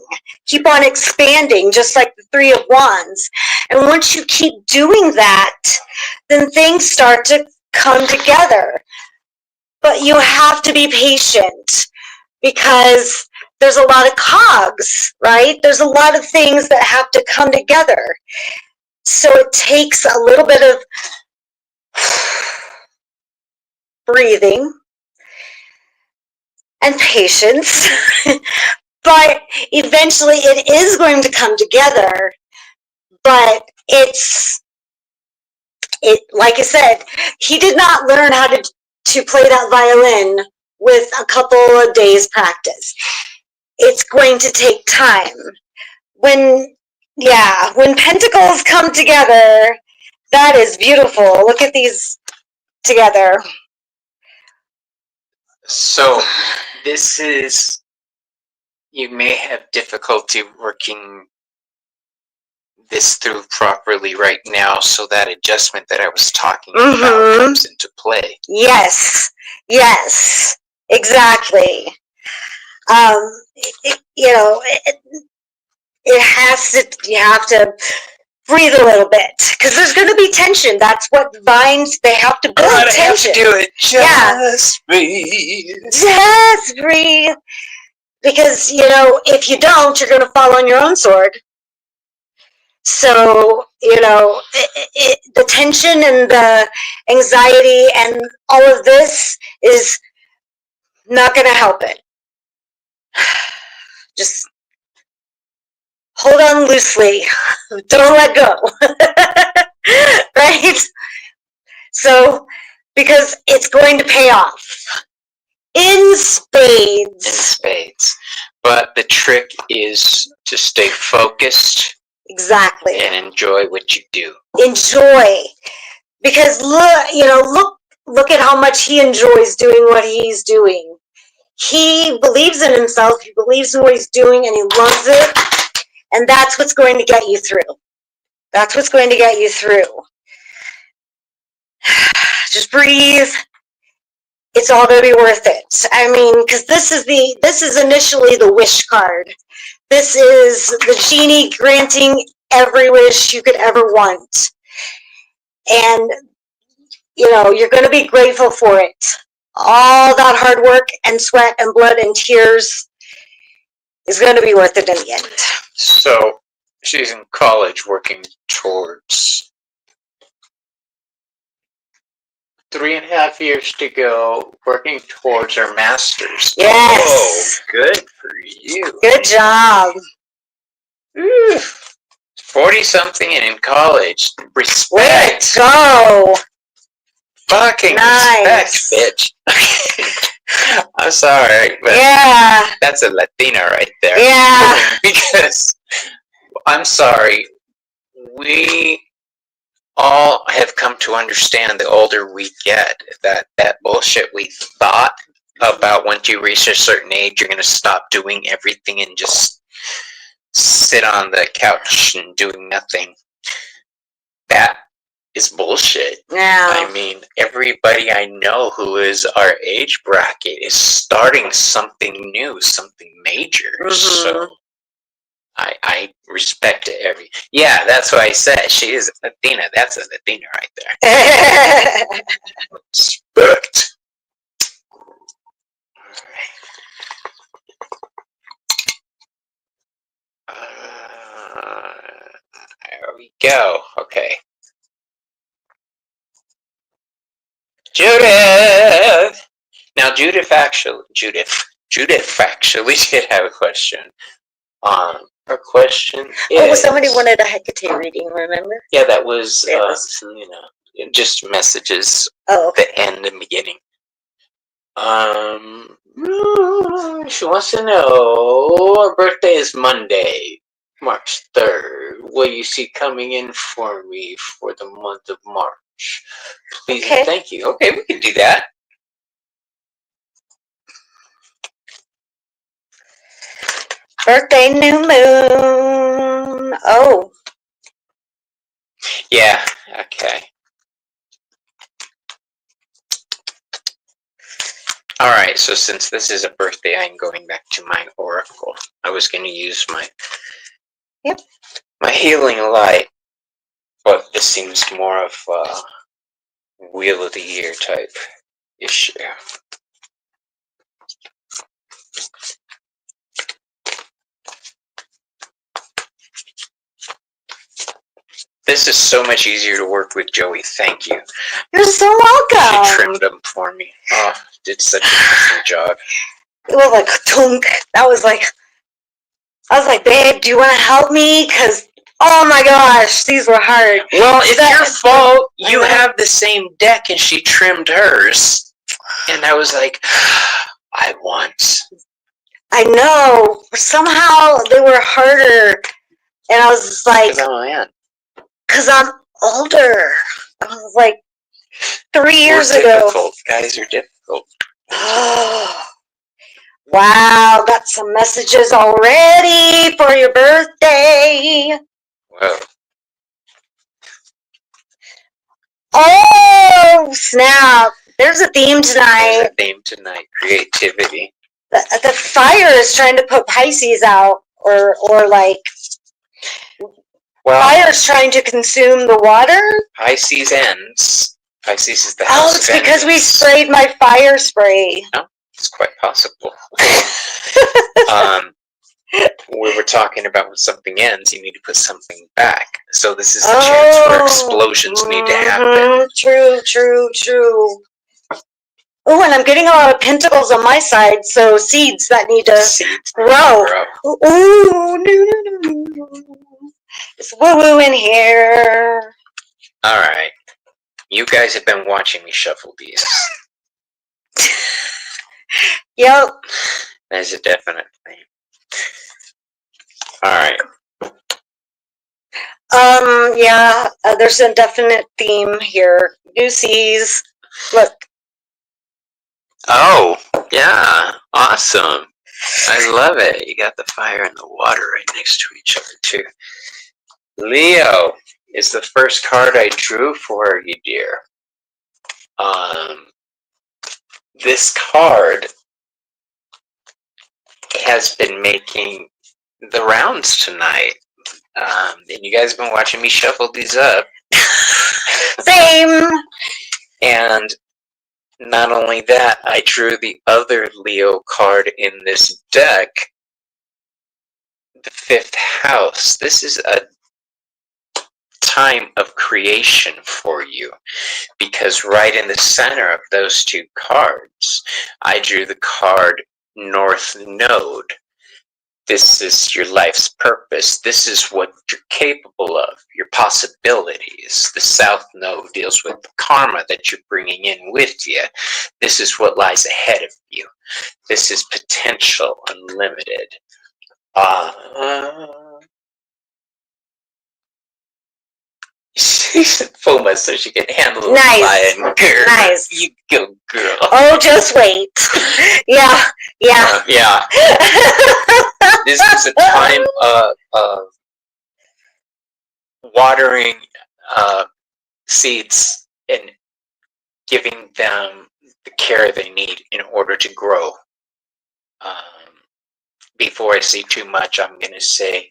keep on expanding, just like the Three of Wands. And once you keep doing that, then things start to come together. But you have to be patient because there's a lot of cogs, right? There's a lot of things that have to come together. So it takes a little bit of breathing and patience, but eventually it is going to come together. But like I said, he did not learn how to play that violin with a couple of days practice. It's going to take time. When pentacles come together, that is beautiful. Look at these together. So this is, you may have difficulty working this through properly right now, so that adjustment that I was talking about comes into play. Yes, exactly. It has to. You have to breathe a little bit because there's going to be tension. That's what vines. They have to build tension. Have to do it. Just breathe. Just breathe. Because if you don't, you're going to fall on your own sword. So, the tension and the anxiety and all of this is not going to help it. Just hold on loosely. Don't let go. Right? So, because it's going to pay off. In spades. In spades. But the trick is to stay focused. Exactly. And enjoy what you do. Enjoy. Because look at how much he enjoys doing what he's doing. He believes in himself, he believes in what he's doing, and he loves it. And that's what's going to get you through. That's what's going to get you through. Just breathe. It's all going to be worth it. I mean, because this is initially the wish card. This is the genie granting every wish you could ever want. And, you're going to be grateful for it. All that hard work and sweat and blood and tears is going to be worth it in the end. So, she's in college working towards 3.5 years to go, working towards her master's. Yes. Oh, good for you. Good job. 40-something and in college. Respect. Let's go. Fucking nice. Respect, bitch. I'm sorry, but that's a Latina right there. Yeah. Because, I'm sorry, we all have come to understand the older we get that bullshit we thought about once you reach a certain age, you're going to stop doing everything and just sit on the couch and doing nothing. That is bullshit. Yeah. I mean, everybody I know who is our age bracket is starting something new, something major. Mm-hmm. So I respect it. Yeah, that's what I said. She is a Latina. That's a Latina right there. Respect. There we go. Okay. Judith! Now, Judith actually did have a question. Her question is... somebody wanted a Hecate reading, remember? Yeah, that was, just messages at the end and beginning. She wants to know, her birthday is Monday, March 3rd. Will you see coming in for me for the month of March? Please and thank you. Okay, we can do that. Birthday, new moon. Oh. Yeah, okay. Alright, so since this is a birthday, I'm going back to my oracle. I was going to use my healing light, but this seems more of a Wheel of the Year type issue. This is so much easier to work with, Joey. Thank you. You're so welcome. She trimmed them for me. Oh, did such an awesome job. It was like tunk. I was like, babe, do you want to help me? Because, oh my gosh, these were hard. Well, it's your fault. You have the same deck and she trimmed hers. And I was like, I want. I know. Somehow they were harder. And I was just like, because I'm older. I was like 3 years ago. Difficult. Guys are difficult. Oh, wow, got some messages already for your birthday. Whoa. Oh, snap. There's a theme tonight. Creativity. The fire is trying to put Pisces out, or like, fire's trying to consume the water. Pisces ends. Pisces is the house. Oh, it's because we sprayed my fire spray. No, it's quite possible. we were talking about when something ends, you need to put something back. So this is the chance where explosions need to happen. True, true, true. Oh, and I'm getting a lot of pentacles on my side, so seeds that need to grow. Ooh, no. It's woo-woo in here. All right. You guys have been watching me shuffle these. Yep. That's a definite thing. All right. Yeah, there's a definite theme here. Goosies. Look. Oh, yeah. Awesome. I love it. You got the fire and the water right next to each other, too. Leo is the first card I drew for you, dear. This card has been making the rounds tonight. And you guys have been watching me shuffle these up. Same. And not only that, I drew the other Leo card in this deck, the 5th house. This is a time of creation for you, because right in the center of those two cards, I drew the card North Node. This is your life's purpose. This is what you're capable of, your possibilities. The South Node deals with the karma that you're bringing in with you. This is what lies ahead of you. This is potential unlimited. She's Fuma so she can handle the lion. Girl. Nice. You go, girl. Oh, just wait. Yeah. Yeah. This is a time of watering seeds and giving them the care they need in order to grow. Before I say too much, I'm going to say,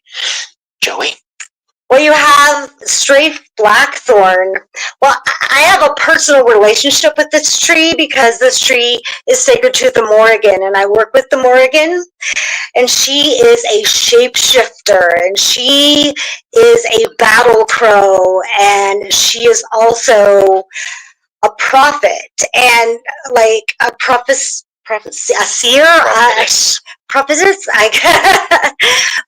Joey? Well, you have strafe blackthorn. Well, I have a personal relationship with this tree because this tree is sacred to the Morrigan, and I work with the Morrigan, and she is a shapeshifter, and she is a battle crow, and she is also a prophet, and like a a seer, prophetess.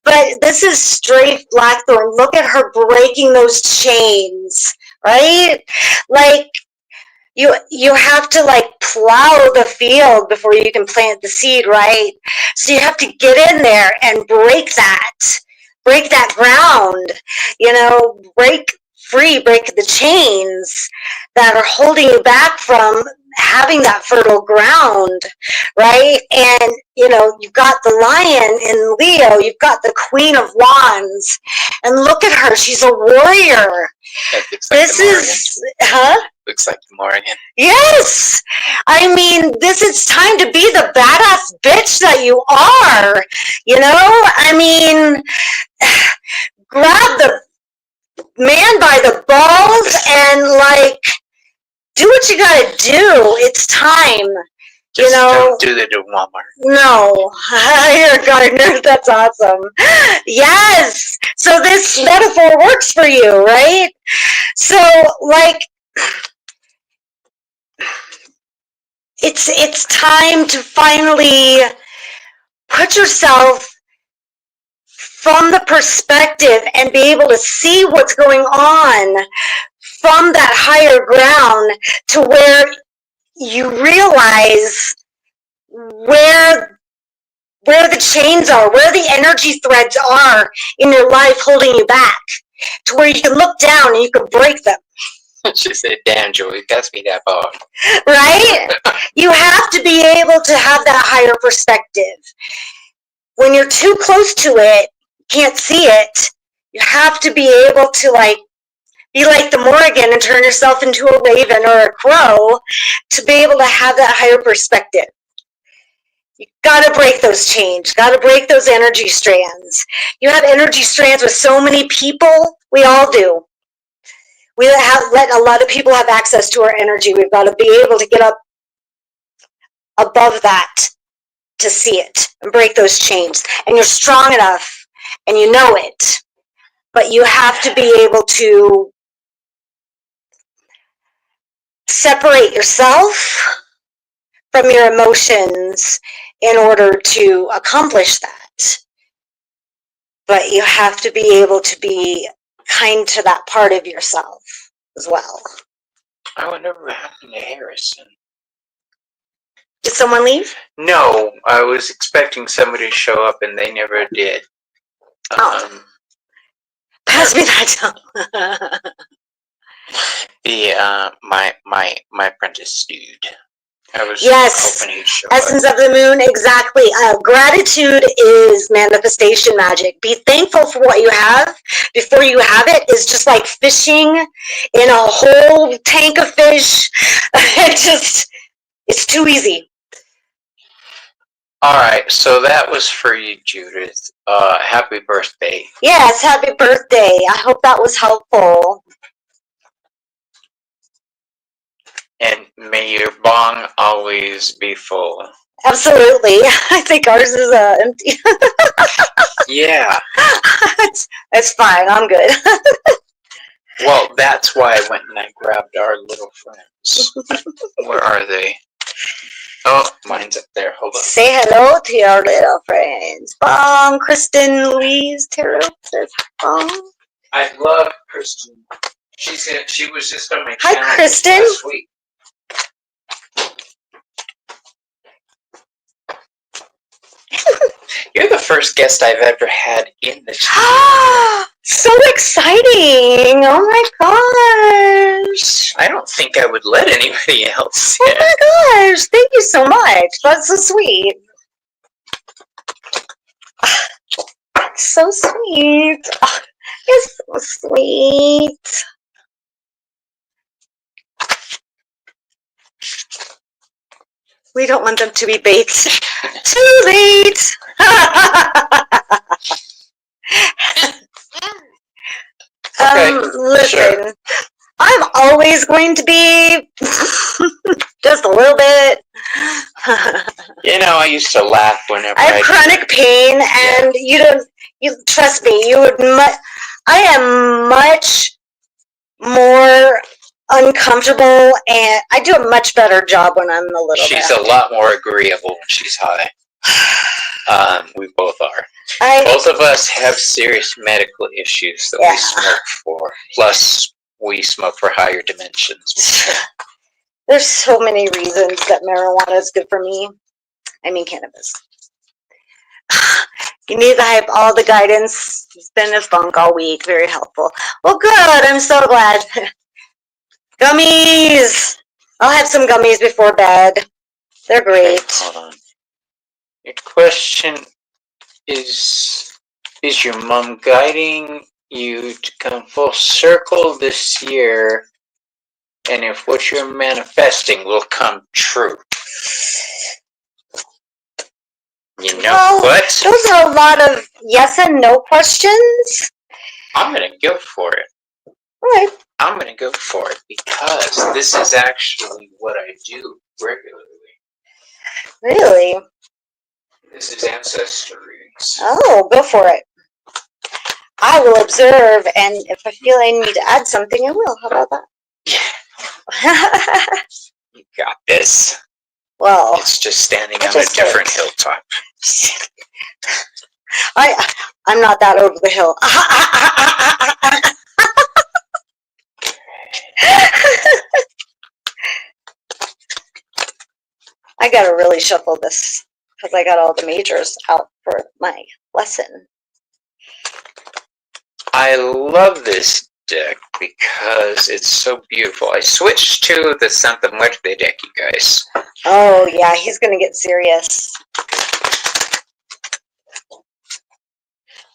But this is strafe blackthorn. Look at her breaking those chains, right? Like you have to like plow the field before you can plant the seed, right? So you have to get in there and break that ground, break free, break the chains that are holding you back from having that fertile ground, right? And you've got the lion in Leo, you've got the Queen of Wands, and look at her, she's a warrior. This is looks like the Morrigan. Yes, I mean, this is time to be the badass bitch that you are. I mean, grab the man by the balls and like do what you gotta do. It's time. Just don't do that at Walmart. No, you're a gardener. That's awesome. Yes. So this metaphor works for you, right? So like, it's time to finally put yourself from the perspective and be able to see what's going on from that higher ground to where you realize where the chains are, where the energy threads are in your life holding you back, to where you can look down and you can break them. She said, damn, Joey, pass me that ball. Right? You have to be able to have that higher perspective. When you're too close to it, can't see it, you have to be able to be like the Morrigan and turn yourself into a raven or a crow to be able to have that higher perspective. You gotta break those chains, gotta break those energy strands. You have energy strands with so many people, we all do. We let a lot of people have access to our energy. We've got to be able to get up above that to see it and break those chains. And you're strong enough and you know it. But you have to be able to separate yourself from your emotions in order to accomplish that. But you have to be able to be kind to that part of yourself as well. I wonder what happened to Harrison. Did someone leave? No, I was expecting somebody to show up and they never did. Pass me that My apprentice dude. I was yes, hoping he'd show essence up. of the moon, exactly. Gratitude is manifestation magic. Be thankful for what you have before you have it is just like fishing in a whole tank of fish. It's too easy. All right, so that was for you, Judith. Happy birthday. Yes, happy birthday. I hope that was helpful. And may your bong always be full. Absolutely. I think ours is empty. Yeah. It's fine. I'm good. Well, that's why I went and I grabbed our little friends. Where are they? Oh, mine's up there. Hold on. Say hello to your little friends. Bong, Kristen, Louise, Tara says bong. I love Kristen. She was just on my Hi, channel Kristen. last week. You're the first guest I've ever had in the channel. So exciting! Oh my gosh! I don't think I would let anybody else in. Oh my gosh! Thank you so much. That's so sweet. So sweet. It's so sweet. We don't want them to be bait. Too late. Okay, Listen, sure. I'm always going to be just a little bit. You know, I used to laugh whenever I have chronic pain, and you trust me. I am much more uncomfortable, and I do a much better job when I'm a little bit. She's a lot more agreeable when she's high. We both are. Both of us have serious medical issues that we smoke for. Plus, we smoke for higher dimensions. There's so many reasons that marijuana is good for me. I mean, cannabis. You need to hype all the guidance. It's been a funk all week. Very helpful. Well, good. I'm so glad. Gummies. I'll have some gummies before bed. They're great. Okay, hold on. Your question is your mom guiding you to come full circle this year, and if what you're manifesting will come true? You know what? Those are a lot of yes and no questions. I'm going to go for it. All right. I'm going to go for it because this is actually what I do regularly. Really? This is ancestor readings. Oh, go for it. I will observe, and if I feel I need to add something, I will. How about that? You got this. Well, it's just standing on a different hilltop. I'm not that over the hill. I gotta really shuffle this because I got all the majors out for my lesson. I love this deck because it's so beautiful. I switched to the Santa Muerte deck, you guys. Oh, yeah, he's going to get serious.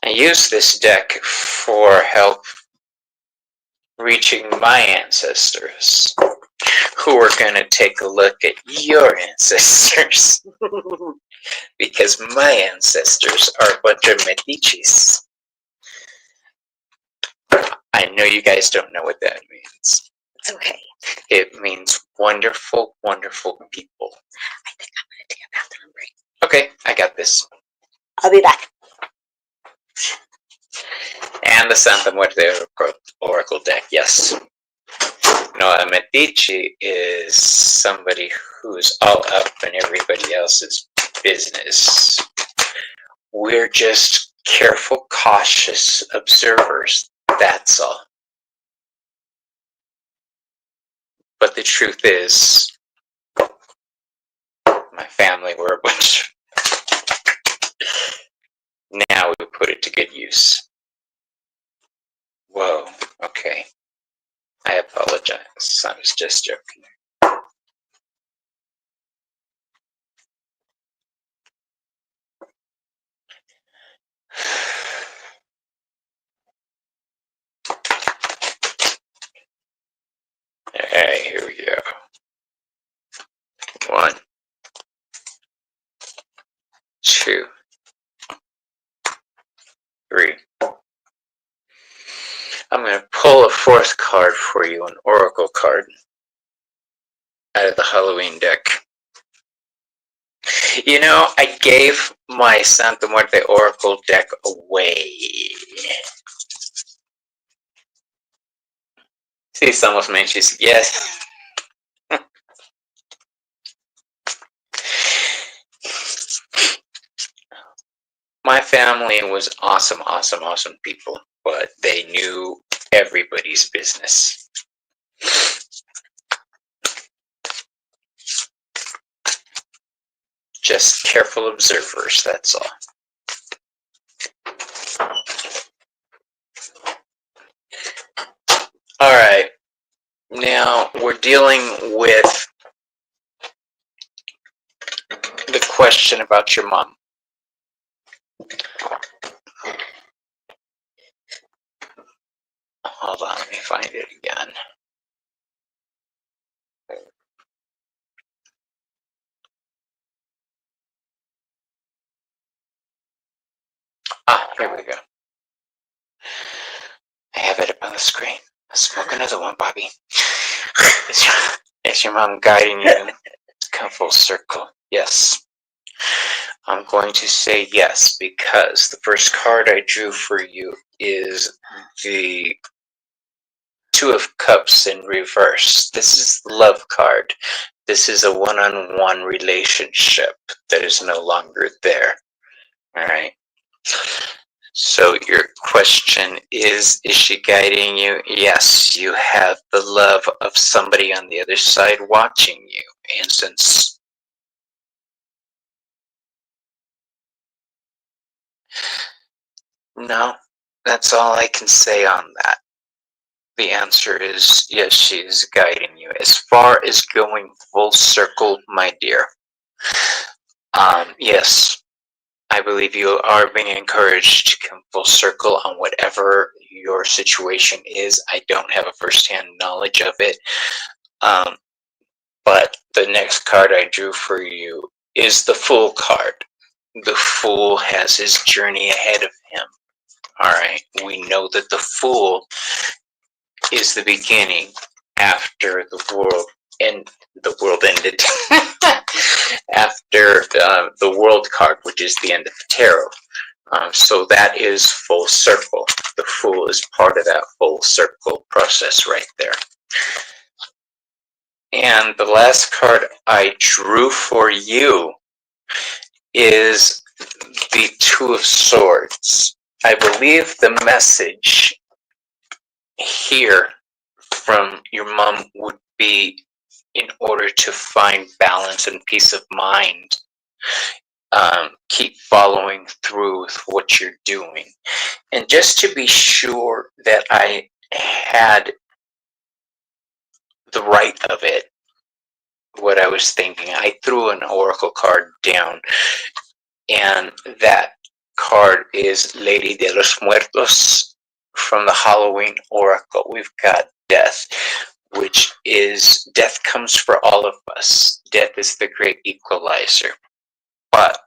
I use this deck for help reaching my ancestors, who are going to take a look at your ancestors. Because my ancestors are a bunch of Medicis. I know you guys don't know what that means. It's okay. It means wonderful, wonderful people. I think I'm going to take a bathroom break. Okay, I got this. I'll be back. And the Santa Muerte Oracle deck, yes. No, a Medici is somebody who's all up in everybody else's business. We're just careful, cautious observers, that's all. But the truth is, my family were a bunch. Now we put it to good use. Whoa, okay. I apologize. I was just joking. Alright, here we go. 1, 2, 3. I'm going to pull a 4th card for you, an Oracle card, out of the Halloween deck. You know, I gave my Santa Muerte Oracle deck away. See, someone's mentions, yes. My family was awesome, awesome, awesome people, but they knew everybody's business. Just careful observers, that's all. Alright, now we're dealing with the question about your mom. Hold on, let me find it again. Ah, here we go. I have it up on the screen. Smoke another one, Bobby. Is your mom guiding you? Come full circle. Yes. I'm going to say yes because the first card I drew for you is the 2 of Cups in reverse. This is the love card. This is a one-on-one relationship that is no longer there. All right. So your question is she guiding you? Yes, you have the love of somebody on the other side watching you. And since no, that's all I can say on that. The answer is yes, she is guiding you. As far as going full circle, my dear, yes, I believe you are being encouraged to come full circle on whatever your situation is. I don't have a first-hand knowledge of it, but the next card I drew for you is the Fool card. The Fool has his journey ahead of him. All right, we know that the Fool is the beginning after the world ended. After the World card, which is the end of the tarot. So that is full circle. The Fool is part of that full circle process right there. And the last card I drew for you is the 2 of Swords. I believe the message here from your mom would be in order to find balance and peace of mind. Keep following through with what you're doing. And just to be sure that I had the right of it, what I was thinking, I threw an oracle card down, and that card is Lady de los Muertos from the Halloween Oracle. We've got Death, which is death comes for all of us. Death is the great equalizer. But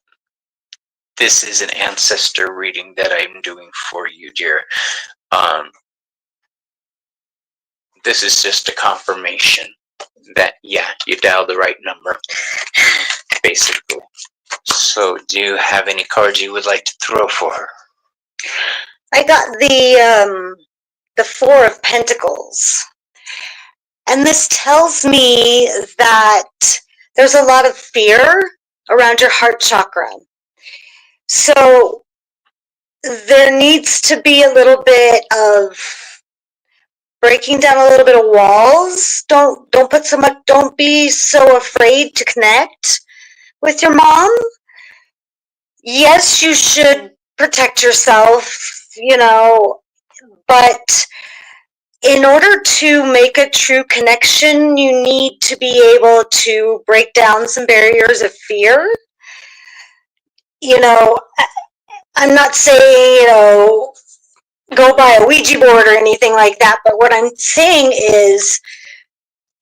this is an ancestor reading that I'm doing for you, dear. This is just a confirmation that, yeah, you dialed the right number, basically. So, do you have any cards you would like to throw for her? I got the Four of Pentacles. And this tells me that there's a lot of fear around your heart chakra. So there needs to be a little bit of breaking down a little bit of walls. Don't put so much, don't be so afraid to connect with your mom. Yes, you should protect yourself, but in order to make a true connection, you need to be able to break down some barriers of fear. I'm not saying, go buy a Ouija board or anything like that, but what I'm saying is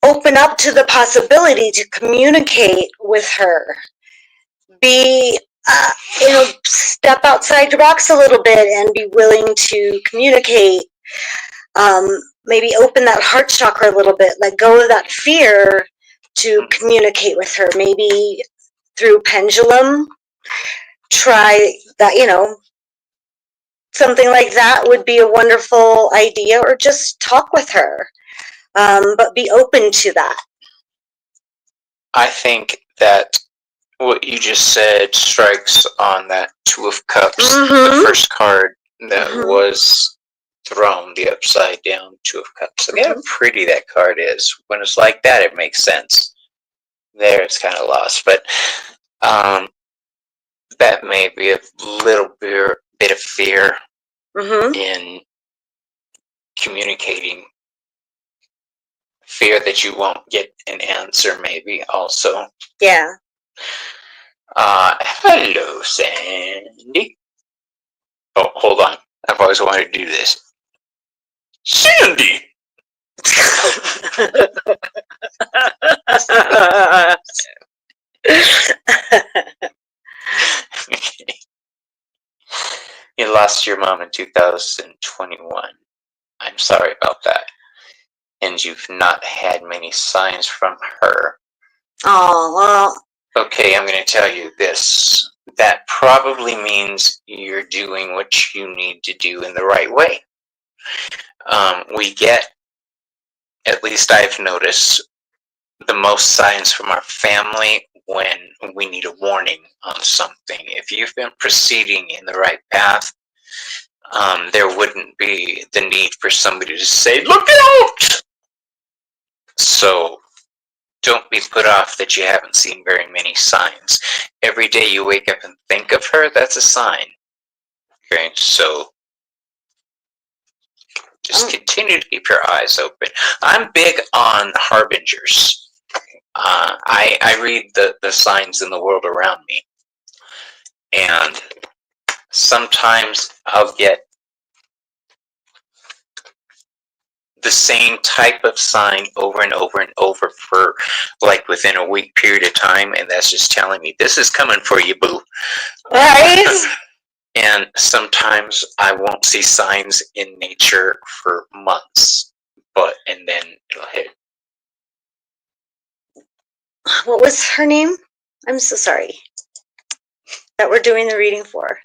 open up to the possibility to communicate with her. Step outside your box a little bit and be willing to communicate. Maybe open that heart chakra a little bit, let go of that fear to communicate with her. Maybe through pendulum, try that, something like that would be a wonderful idea, or just talk with her, but be open to that. I think that what you just said strikes on that Two of Cups, the first card that was thrown, the upside down Two of Cups. Look how pretty that card is. When it's like that, it makes sense. There, it's kind of lost, but that may be a little bit of fear in communicating. Fear that you won't get an answer, maybe, also. Yeah. Hello, Sandy. Oh, hold on. I've always wanted to do this. Sandy! You lost your mom in 2021. I'm sorry about that. And you've not had many signs from her. Oh, well. Okay, I'm going to tell you this. That probably means you're doing what you need to do in the right way. We get, at least I've noticed, the most signs from our family when we need a warning on something. If you've been proceeding in the right path, there wouldn't be the need for somebody to say, "Look out!" So don't be put off that you haven't seen very many signs. Every day you wake up and think of her, that's a sign. Okay, so just continue to keep your eyes open. I'm big on harbingers. I read the signs in the world around me. And sometimes I'll get the same type of sign over and over and over for like within a week period of time, and that's just telling me this is coming for you, boo. Right? And sometimes I won't see signs in nature for months, and then it'll hit. What was her name? I'm so sorry. That we're doing the reading for.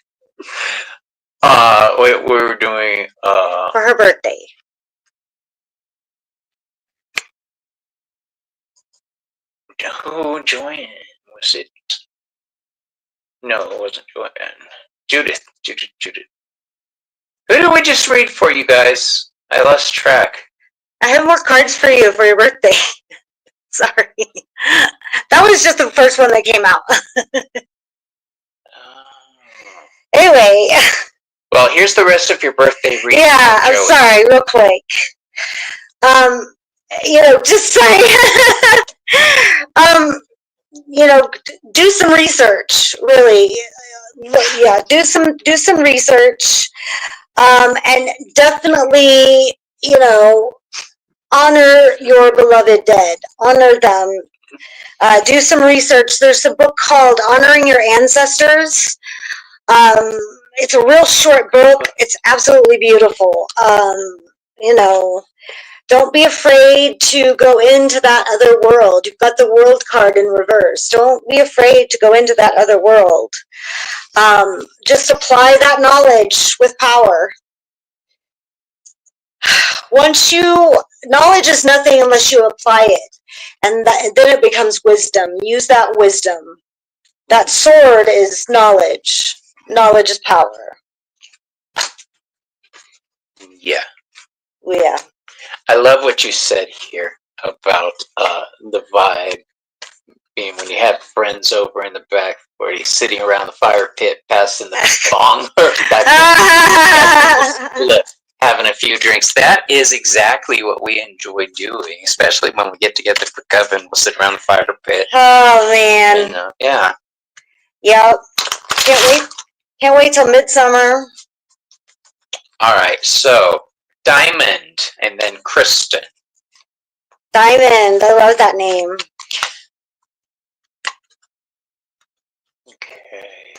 We were doing for her birthday. Who, Joanne? Was it? No, it wasn't Joanne. Judith. Who did we just read for you guys? I lost track. I have more cards for you for your birthday. Sorry. That was just the first one that came out. Anyway. Well, here's the rest of your birthday reading. Yeah, I'm sorry, real quick. Just saying. Do some research, really. Yeah, do some research. And definitely, honor your beloved dead. Honor them. Do some research. There's a book called Honoring Your Ancestors. It's a real short book. It's absolutely beautiful. Don't be afraid to go into that other world. You've got the world card in reverse. Don't be afraid to go into that other world. Just apply that knowledge with power. Knowledge is nothing unless you apply it. And then it becomes wisdom. Use that wisdom. That sword is knowledge. Knowledge is power. Yeah. Yeah. I love what you said here about the vibe being when you have friends over in the back where he's sitting around the fire pit passing the bong or having a few drinks. That is exactly what we enjoy doing, especially when we get together for Coven. We'll sit around the fire pit. Oh, man. And, yeah. Yep. Can't wait till midsummer. All right, so Diamond and then Kristen. Diamond. I love that name. Okay.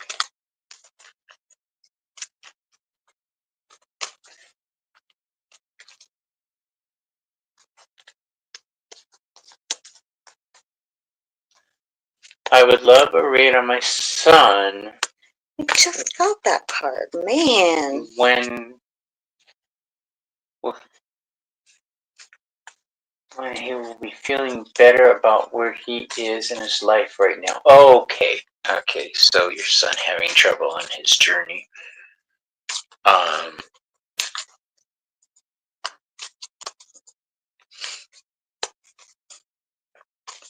I would love a read on my son. We just got that card, man. When he will be feeling better about where he is in his life right now. Okay, so your son having trouble on his journey.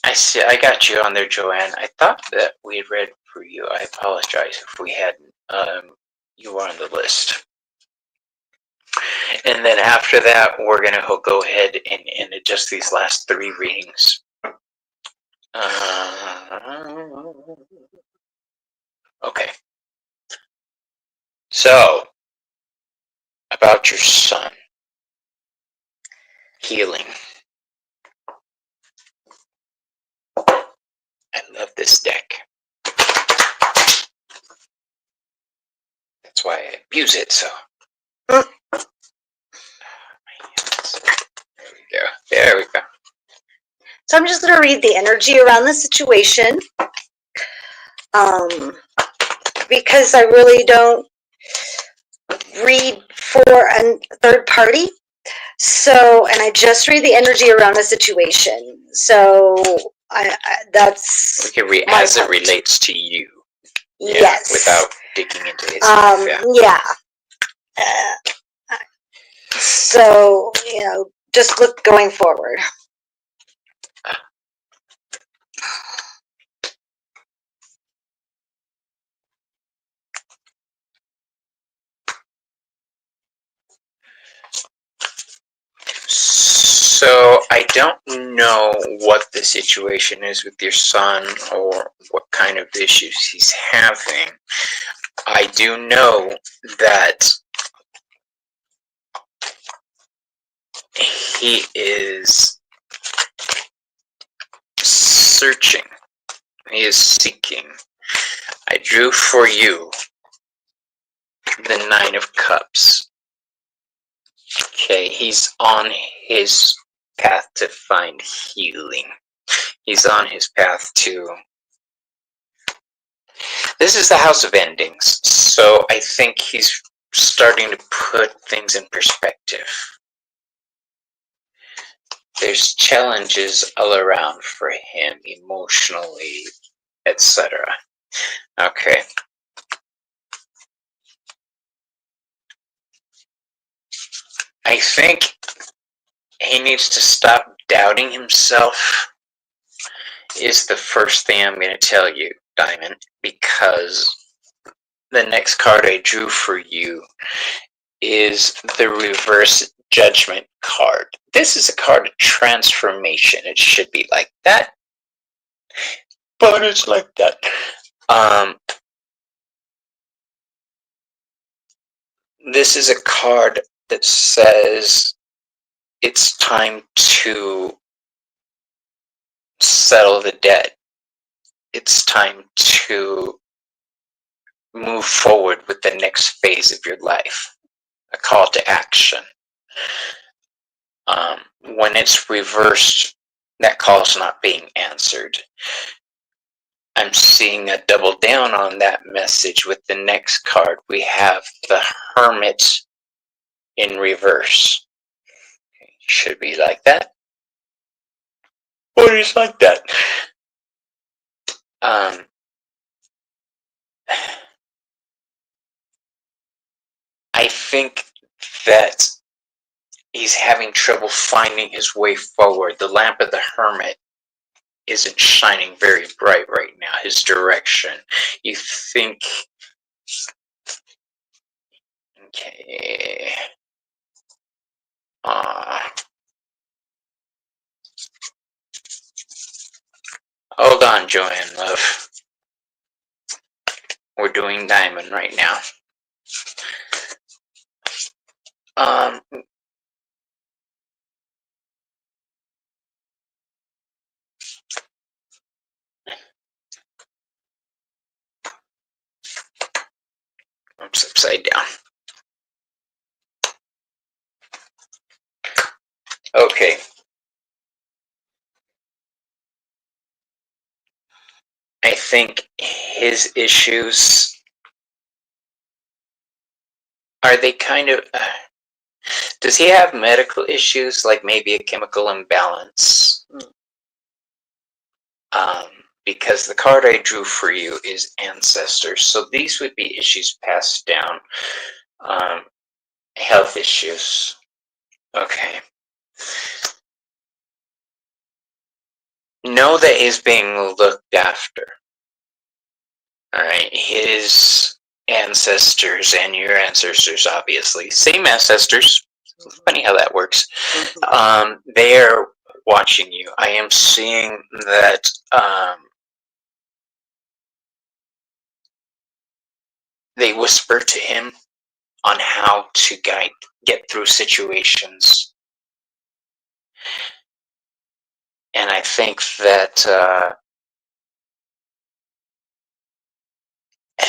I see. I got you on there, Joanne. I thought that we had read for you. I apologize if we hadn't. You were on the list. And then after that, we're going to go ahead and adjust these last 3 readings. Okay. So, about your son. Healing. I love this deck. That's why I abuse it, so. There we go. So I'm just going to read the energy around the situation. Because I really don't read for a third party. So, and I just read the energy around the situation. So, that's. We can read as it relates to you. Yeah, yes. Without digging into his life. Yeah. So, just look going forward. So I don't know what the situation is with your son or what kind of issues he's having. I do know that he is searching. He is seeking. I drew for you the 9 of Cups. Okay, he's on his path to find healing. He's on his path to... This is the House of Endings, so I think he's starting to put things in perspective. There's challenges all around for him, emotionally, etc. Okay. I think he needs to stop doubting himself is the first thing I'm going to tell you, Diamond, because the next card I drew for you is the Reverse Judgment card. This is a card of transformation. It should be like that, but it's like that. This is a card that says it's time to settle the debt. It's time to move forward with the next phase of your life. A call to action. When it's reversed, that call's not being answered. I'm seeing a double down on that message with the next card. We have the Hermit in reverse. Okay, should be like that. Or is like that. I think that he's having trouble finding his way forward. The lamp of the Hermit isn't shining very bright right now, his direction. You think... Okay... Hold on, Joanne, love. We're doing Diamond right now. Oops, upside down. Okay. I think his issues... Are they kind of... does he have medical issues, like maybe a chemical imbalance? Because the card I drew for you is Ancestors, so these would be issues passed down. Health issues. Okay. Know that he's being looked after. Alright, his ancestors and your ancestors, obviously. Same ancestors. Funny how that works. They're watching you. I am seeing that they whisper to him on how to get through situations. And I think that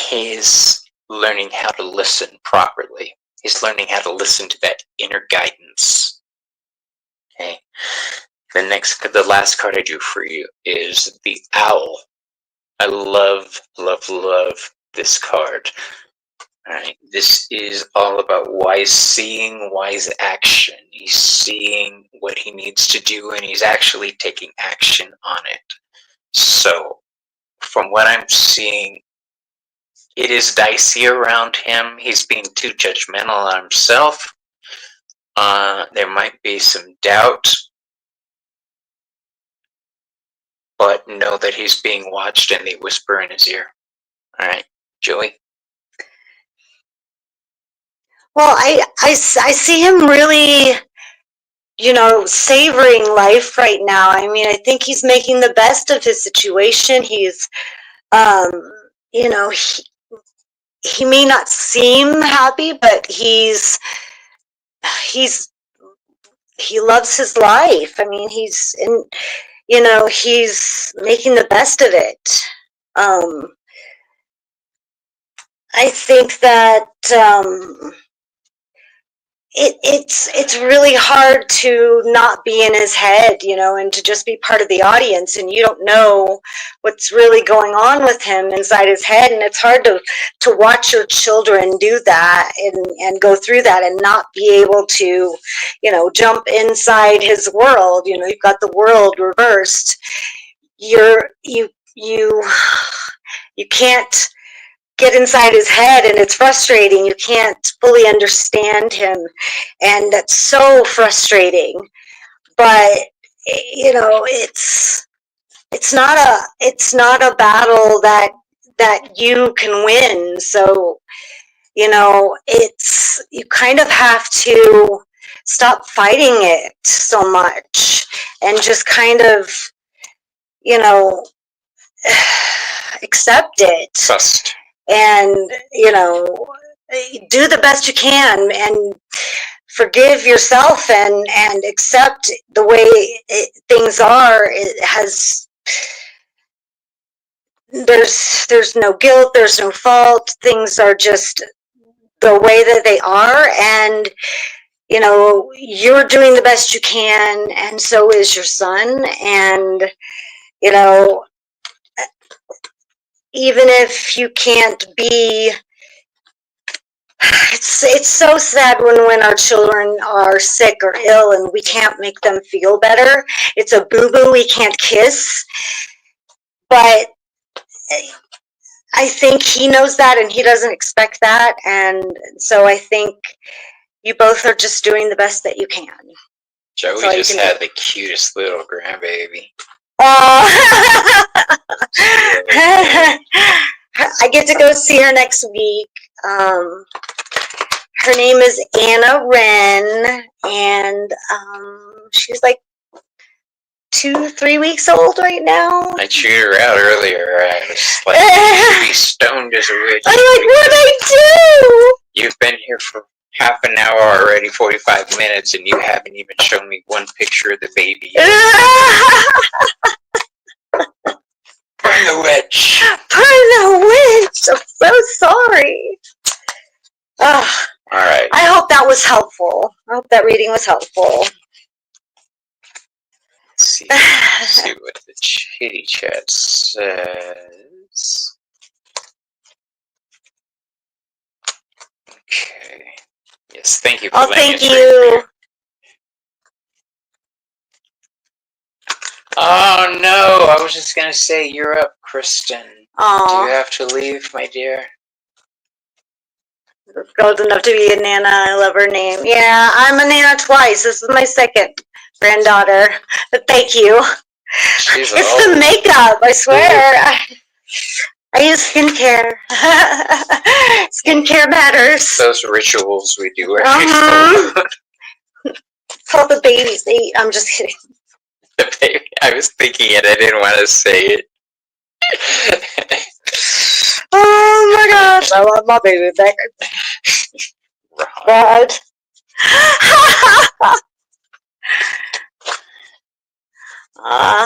he's learning how to listen properly. He's learning how to listen to that inner guidance. Okay. The last card I drew for you is the Owl. I love, love, love this card. Alright, this is all about wise seeing, wise action. He's seeing what he needs to do and he's actually taking action on it. So, from what I'm seeing, it is dicey around him. He's being too judgmental on himself. There might be some doubt. But know that he's being watched and they whisper in his ear. Alright, Joey? Well, I see him really, savoring life right now. I mean, I think he's making the best of his situation. He's, he may not seem happy, but he loves his life. I mean, he's making the best of it. I think that it's really hard to not be in his head, and to just be part of the audience, and you don't know what's really going on with him inside his head, and it's hard to watch your children do that and go through that and not be able to, jump inside his world. You've got the world reversed. You can't get inside his head, and it's frustrating. You can't fully understand him, and that's so frustrating. But it's not a battle that you can win. So you kind of have to stop fighting it so much and just kind of accept it. Trust. And do the best you can and forgive yourself and accept the way things are. There's no guilt, there's no fault. Things are just the way that they are, and you know, you're doing the best you can, and so is your son. And, you know, even if you can't be, it's so sad when our children are sick or ill and we can't make them feel better. It's a boo-boo we can't kiss. But I think he knows that and he doesn't expect that. And so I think you both are just doing the best that you can. Joey just had the cutest little grandbaby. Oh. I get to go see her next week. Her name is Anna Wren, and she's like 2-3 weeks old right now. I chewed her out earlier. I was like, you should be stoned as a witch. I'm like, what'd I do? You've been here for half an hour already, 45 minutes, and you haven't even shown me one picture of the baby yet. Burn the witch. Burn the witch. I'm so sorry. All right. I hope that was helpful. I hope that reading was helpful. Let's see what the chitty chat says. Okay. Yes, thank you for letting us read you. Oh no, I was just gonna say you're up, Kristen. Aww. Do you have to leave, my dear? Old enough to be a Nana. I love her name. Yeah, I'm a Nana twice. This is my second granddaughter. But thank you. She's it's old. The makeup, I swear. I use skincare. Skincare matters. Those rituals we do every It's called the baby's eat. I'm just kidding. The baby. I was thinking it. I didn't want to say it. Oh my gosh. I love my baby back. God.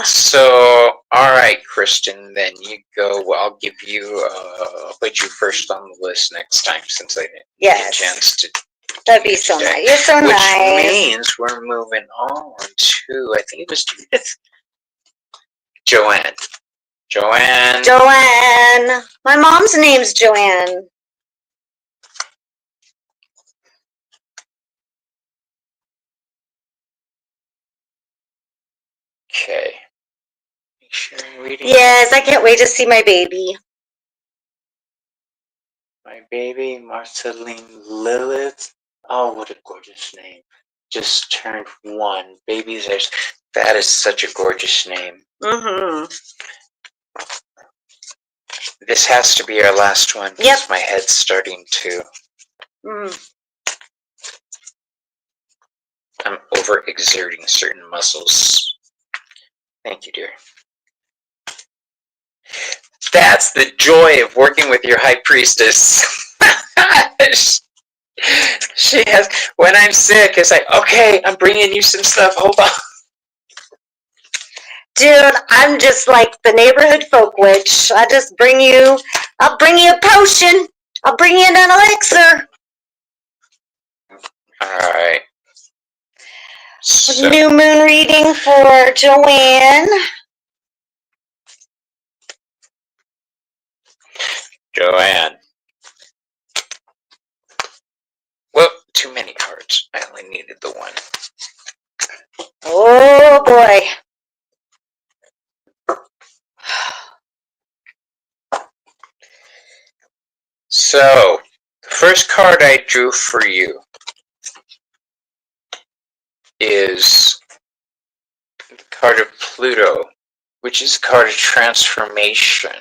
So, all right, Kristen, then you go. Well, I'll give you, I'll put you first on the list next time since I didn't get a chance to. That'd be so nice. You're so nice. Which means we're moving on to, I think it was Judith. Joanne. Joanne. My mom's name's Joanne. Okay. Make sure I'm reading. Yes, I can't wait to see my baby. My baby, Marceline Lilith. Oh, what a gorgeous name. Just turned 1. Babies are... That is such a gorgeous name. Mm-hmm. This has to be our last one. Yep. My head's starting to... I'm overexerting certain muscles. Thank you, dear. That's the joy of working with your High Priestess. She has, when I'm sick, it's like, okay, I'm bringing you some stuff, hold on. Dude, I'm just like the neighborhood folk witch. I'll bring you a potion. I'll bring you an elixir. Alright. So. New moon reading for Joanne. Joanne. Well, too many cards. I only needed the one. Oh boy. So, the first card I drew for you is the card of Pluto, which is a card of transformation.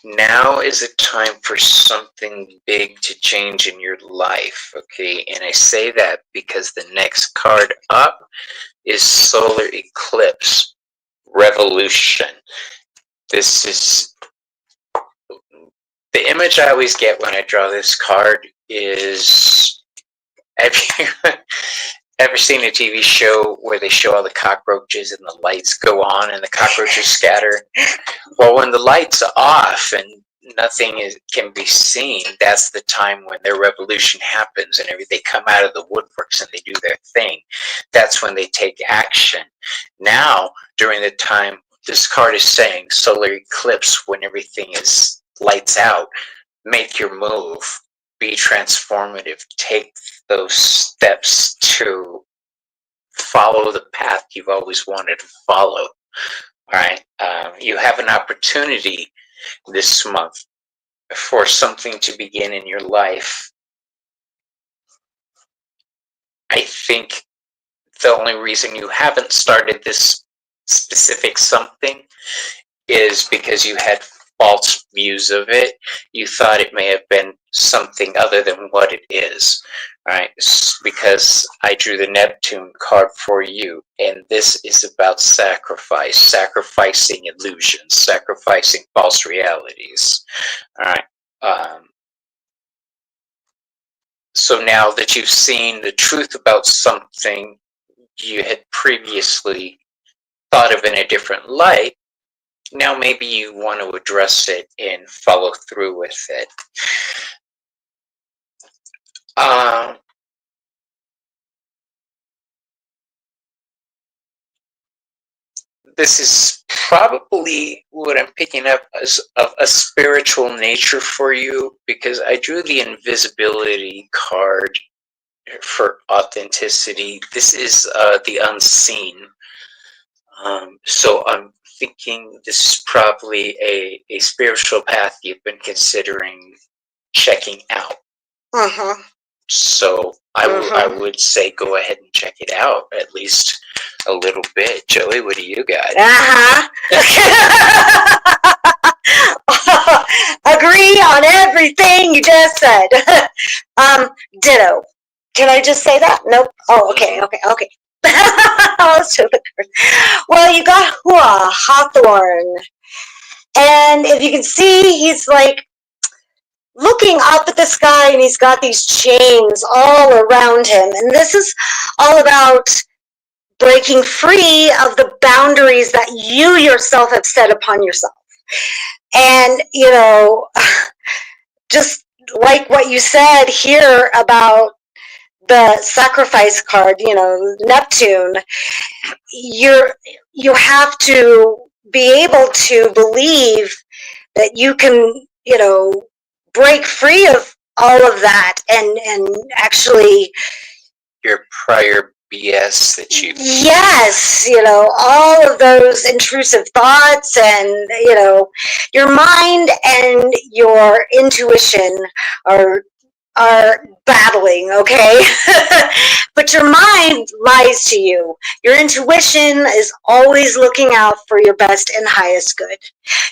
Now is a time for something big to change in your life, okay? And I say that because the next card up is Solar Eclipse, Revolution. This is... The image I always get when I draw this card is... Have you ever seen a TV show where they show all the cockroaches and the lights go on and the cockroaches scatter? Well, when the lights are off and nothing can be seen, that's the time when their revolution happens and they come out of the woodworks and they do their thing. That's when they take action. Now, during the time, this card is saying solar eclipse, when everything is lights out, make your move, be transformative, take those steps to follow the path you've always wanted to follow. All right, you have an opportunity this month for something to begin in your life. I think the only reason you haven't started this specific something is because you had false views of it. You thought it may have been something other than what it is, right? Because I drew the Neptune card for you, and this is about sacrifice, sacrificing illusions, sacrificing false realities, all right? So now that you've seen the truth about something you had previously thought of in a different light, now maybe you want to address it and follow through with it. This is probably what I'm picking up as of a spiritual nature for you, because I drew the invisibility card for authenticity. This is the unseen. So I'm thinking this is probably a spiritual path you've been considering checking out. Mm-hmm. So I would say go ahead and check it out, at least a little bit. Joey, what do you got? Agree on everything you just said. Ditto. Can I just say that? Nope. Oh, okay. Well, you got Hawthorne. And if you can see, he's like looking up at the sky, and he's got these chains all around him. And this is all about breaking free of the boundaries that you yourself have set upon yourself. And, just like what you said here about the sacrifice card, Neptune, you have to be able to believe that you can, break free of all of that and actually your prior BS that you... Yes, all of those intrusive thoughts and, your mind and your intuition are battling, okay? But your mind lies to you. Your intuition is always looking out for your best and highest good.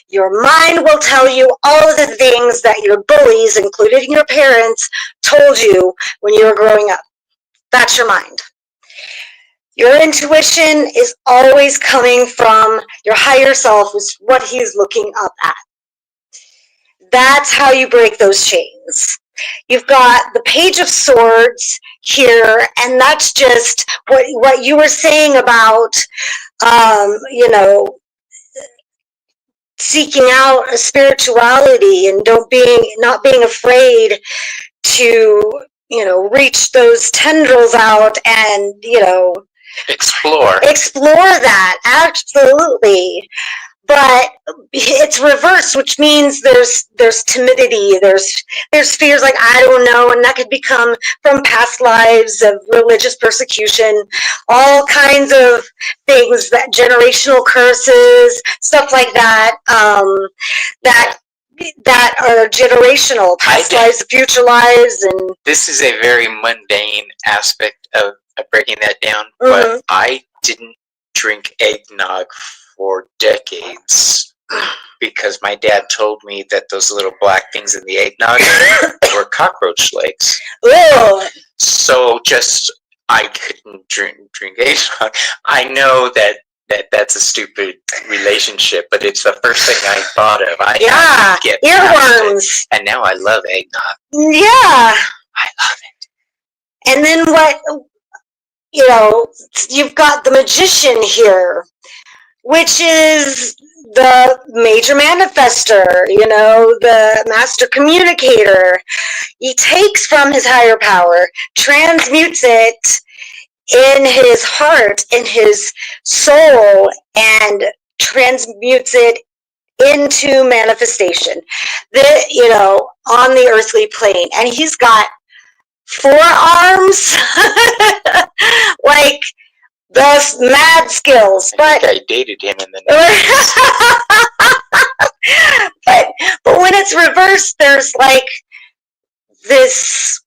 Your mind will tell you all of the things that your bullies, including your parents, told you when you were growing up. That's your mind. Your intuition is always coming from your higher self, is what he's looking up at. That's how you break those chains. You've got the Page of Swords here, and that's just what you were saying about, seeking out a spirituality and not being afraid to, reach those tendrils out and, explore that. Absolutely. But it's reversed, which means there's timidity, there's fears like I don't know, and that could become from past lives of religious persecution, all kinds of things, that generational curses, stuff like that, that are generational, past lives, future lives, and this is a very mundane aspect of breaking that down. But I didn't drink eggnog for decades because my dad told me that those little black things in the eggnog were cockroach legs. Ew. So I couldn't drink eggnog. I know that's a stupid relationship, but it's the first thing I thought of. I get earworms. And now I love eggnog. Yeah. I love it. And then you've got the magician here. which is the major manifester, the master communicator. He takes from his higher power, transmutes it in his heart, in his soul, and transmutes it into manifestation, on the earthly plane. And he's got 4 arms, like the mad skills. I think I dated him in the 90s. but when it's reversed, there's like this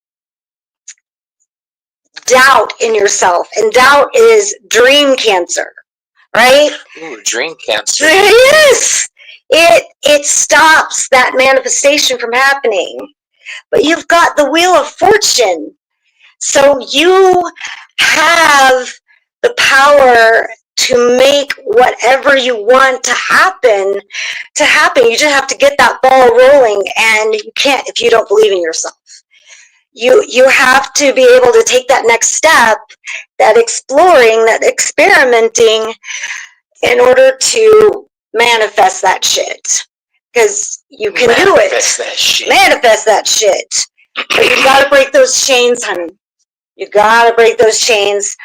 doubt in yourself, and doubt is dream cancer, right? Ooh, dream cancer. Yes, it stops that manifestation from happening. But you've got the Wheel of Fortune, so you have the power to make whatever you want to happen. You just have to get that ball rolling, and you can't if you don't believe in yourself. You have to be able to take that next step, that exploring, that experimenting, in order to manifest that shit. Because you can do it. Manifest that shit. But you gotta break those chains, honey. You gotta break those chains.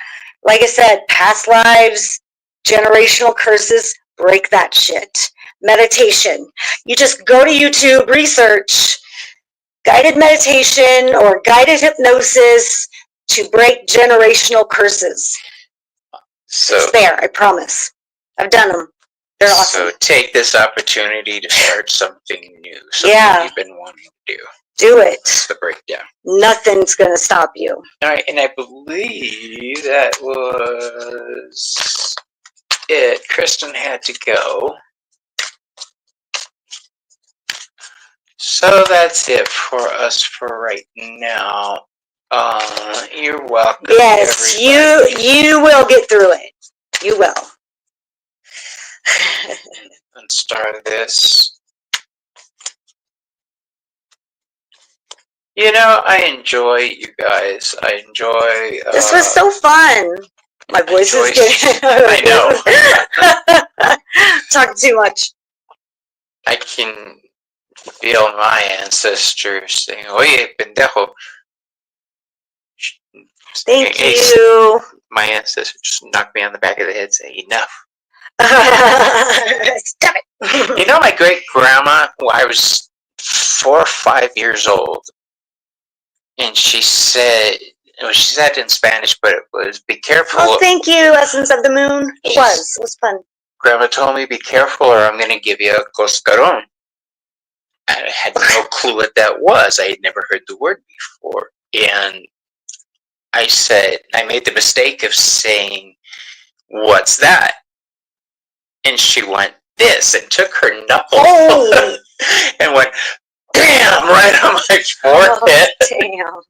Like I said, past lives, generational curses, break that shit. Meditation. You just go to YouTube, research guided meditation or guided hypnosis to break generational curses. So it's there, I promise. I've done them. They're awesome. So take this opportunity to start something new. Something you've been wanting to do. Do it. That's the breakdown. Nothing's going to stop you. All right, and I believe that was it. Kristen had to go. So that's it for us for right now. You're welcome. Yes, everybody. you will get through it. You will. And start this. I enjoy you guys. I enjoy. This was so fun. My voice is getting. I know. Talking too much. I can feel my ancestors saying, "Oye, pendejo." Thank you. My ancestors just knocked me on the back of the head, saying, "Enough." Stop it. My great grandma. I was 4 or 5 years old, and she said it in Spanish, but it was, "Be careful." Oh, thank you, Essence of the Moon. It was fun. Grandma told me, "Be careful, or I'm going to give you a coscaron." I had no clue what that was. I had never heard the word before. And I made the mistake of saying, "What's that?" And she went, "This," and took her knuckle and went, bam, right on my forehead. Oh, damn.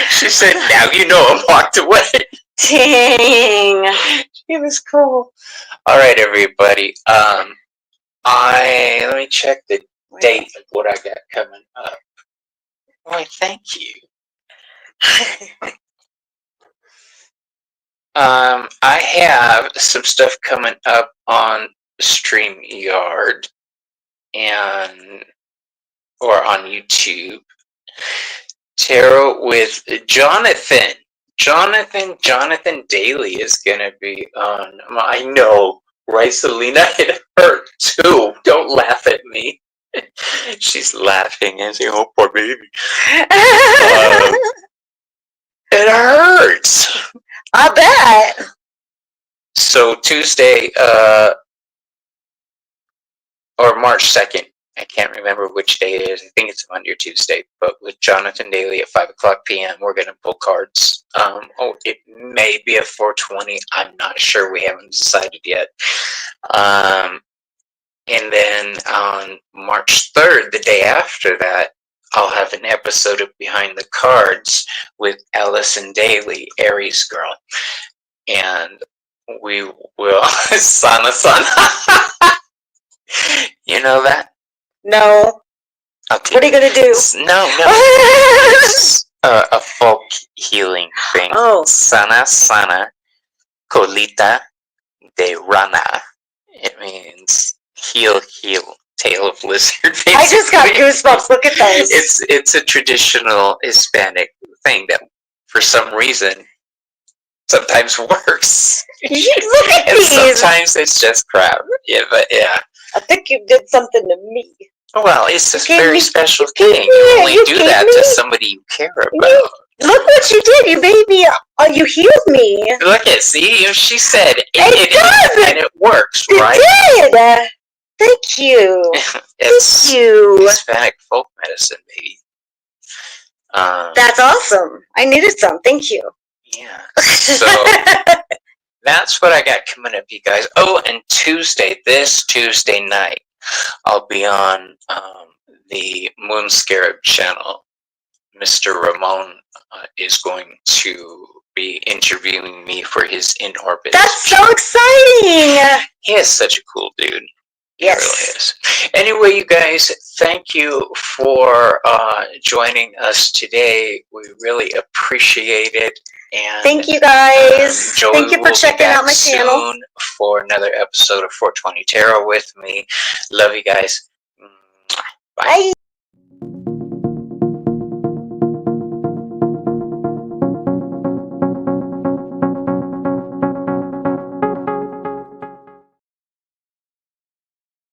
She said, "Now you know," and walked away. Dang. It was cool. All right, everybody. Let me check the date of what I got coming up. Why, thank you. I have some stuff coming up on StreamYard or on YouTube. Tarot with Jonathan. Jonathan Daly is gonna be on. I know, right, Selena? It hurt too. Don't laugh at me. She's laughing and saying, "Oh, poor baby." It hurts. I bet. So Tuesday, or March 2nd, I can't remember which day it is. I think it's Monday or Tuesday, but with Jonathan Daly at 5:00 p.m., we're going to pull cards. It may be a 420. I'm not sure. We haven't decided yet. And then on March 3rd, the day after that, I'll have an episode of Behind the Cards with Allison Daly, Aries Girl. And we will... Sana. You know that? No. Okay. What are you going to do? No. It's a folk healing thing. Oh. Sana, colita de rana. It means heel, tail of lizard. Basically. I just got goosebumps. Look at those. It's a traditional Hispanic thing that, for some reason, sometimes works. Look at And these. sometimes it's just crap. Yeah, but yeah. I think you did something to me. Well, it's this You gave very me- special you gave thing. me- You only you do gave that me- to somebody you care about. Look what you did. You made me. You healed me. Look at, see, she said It does. and it works, It right? did. Thank you. It's Thank you. Hispanic folk medicine, baby. That's awesome. I needed some. Thank you. Yeah. So that's what I got coming up, you guys. Oh, and this Tuesday night, I'll be on the Moon Scarab channel. Mr. Ramon is going to be interviewing me for his In Orbit. That's so exciting. He is such a cool dude. He Yes. really is. Anyway, you guys, thank you for joining us today. We really appreciate it. And Thank you guys. Joey Thank you for will be checking back out my channel. soon for another episode of 420 Tarot with me. Love you guys.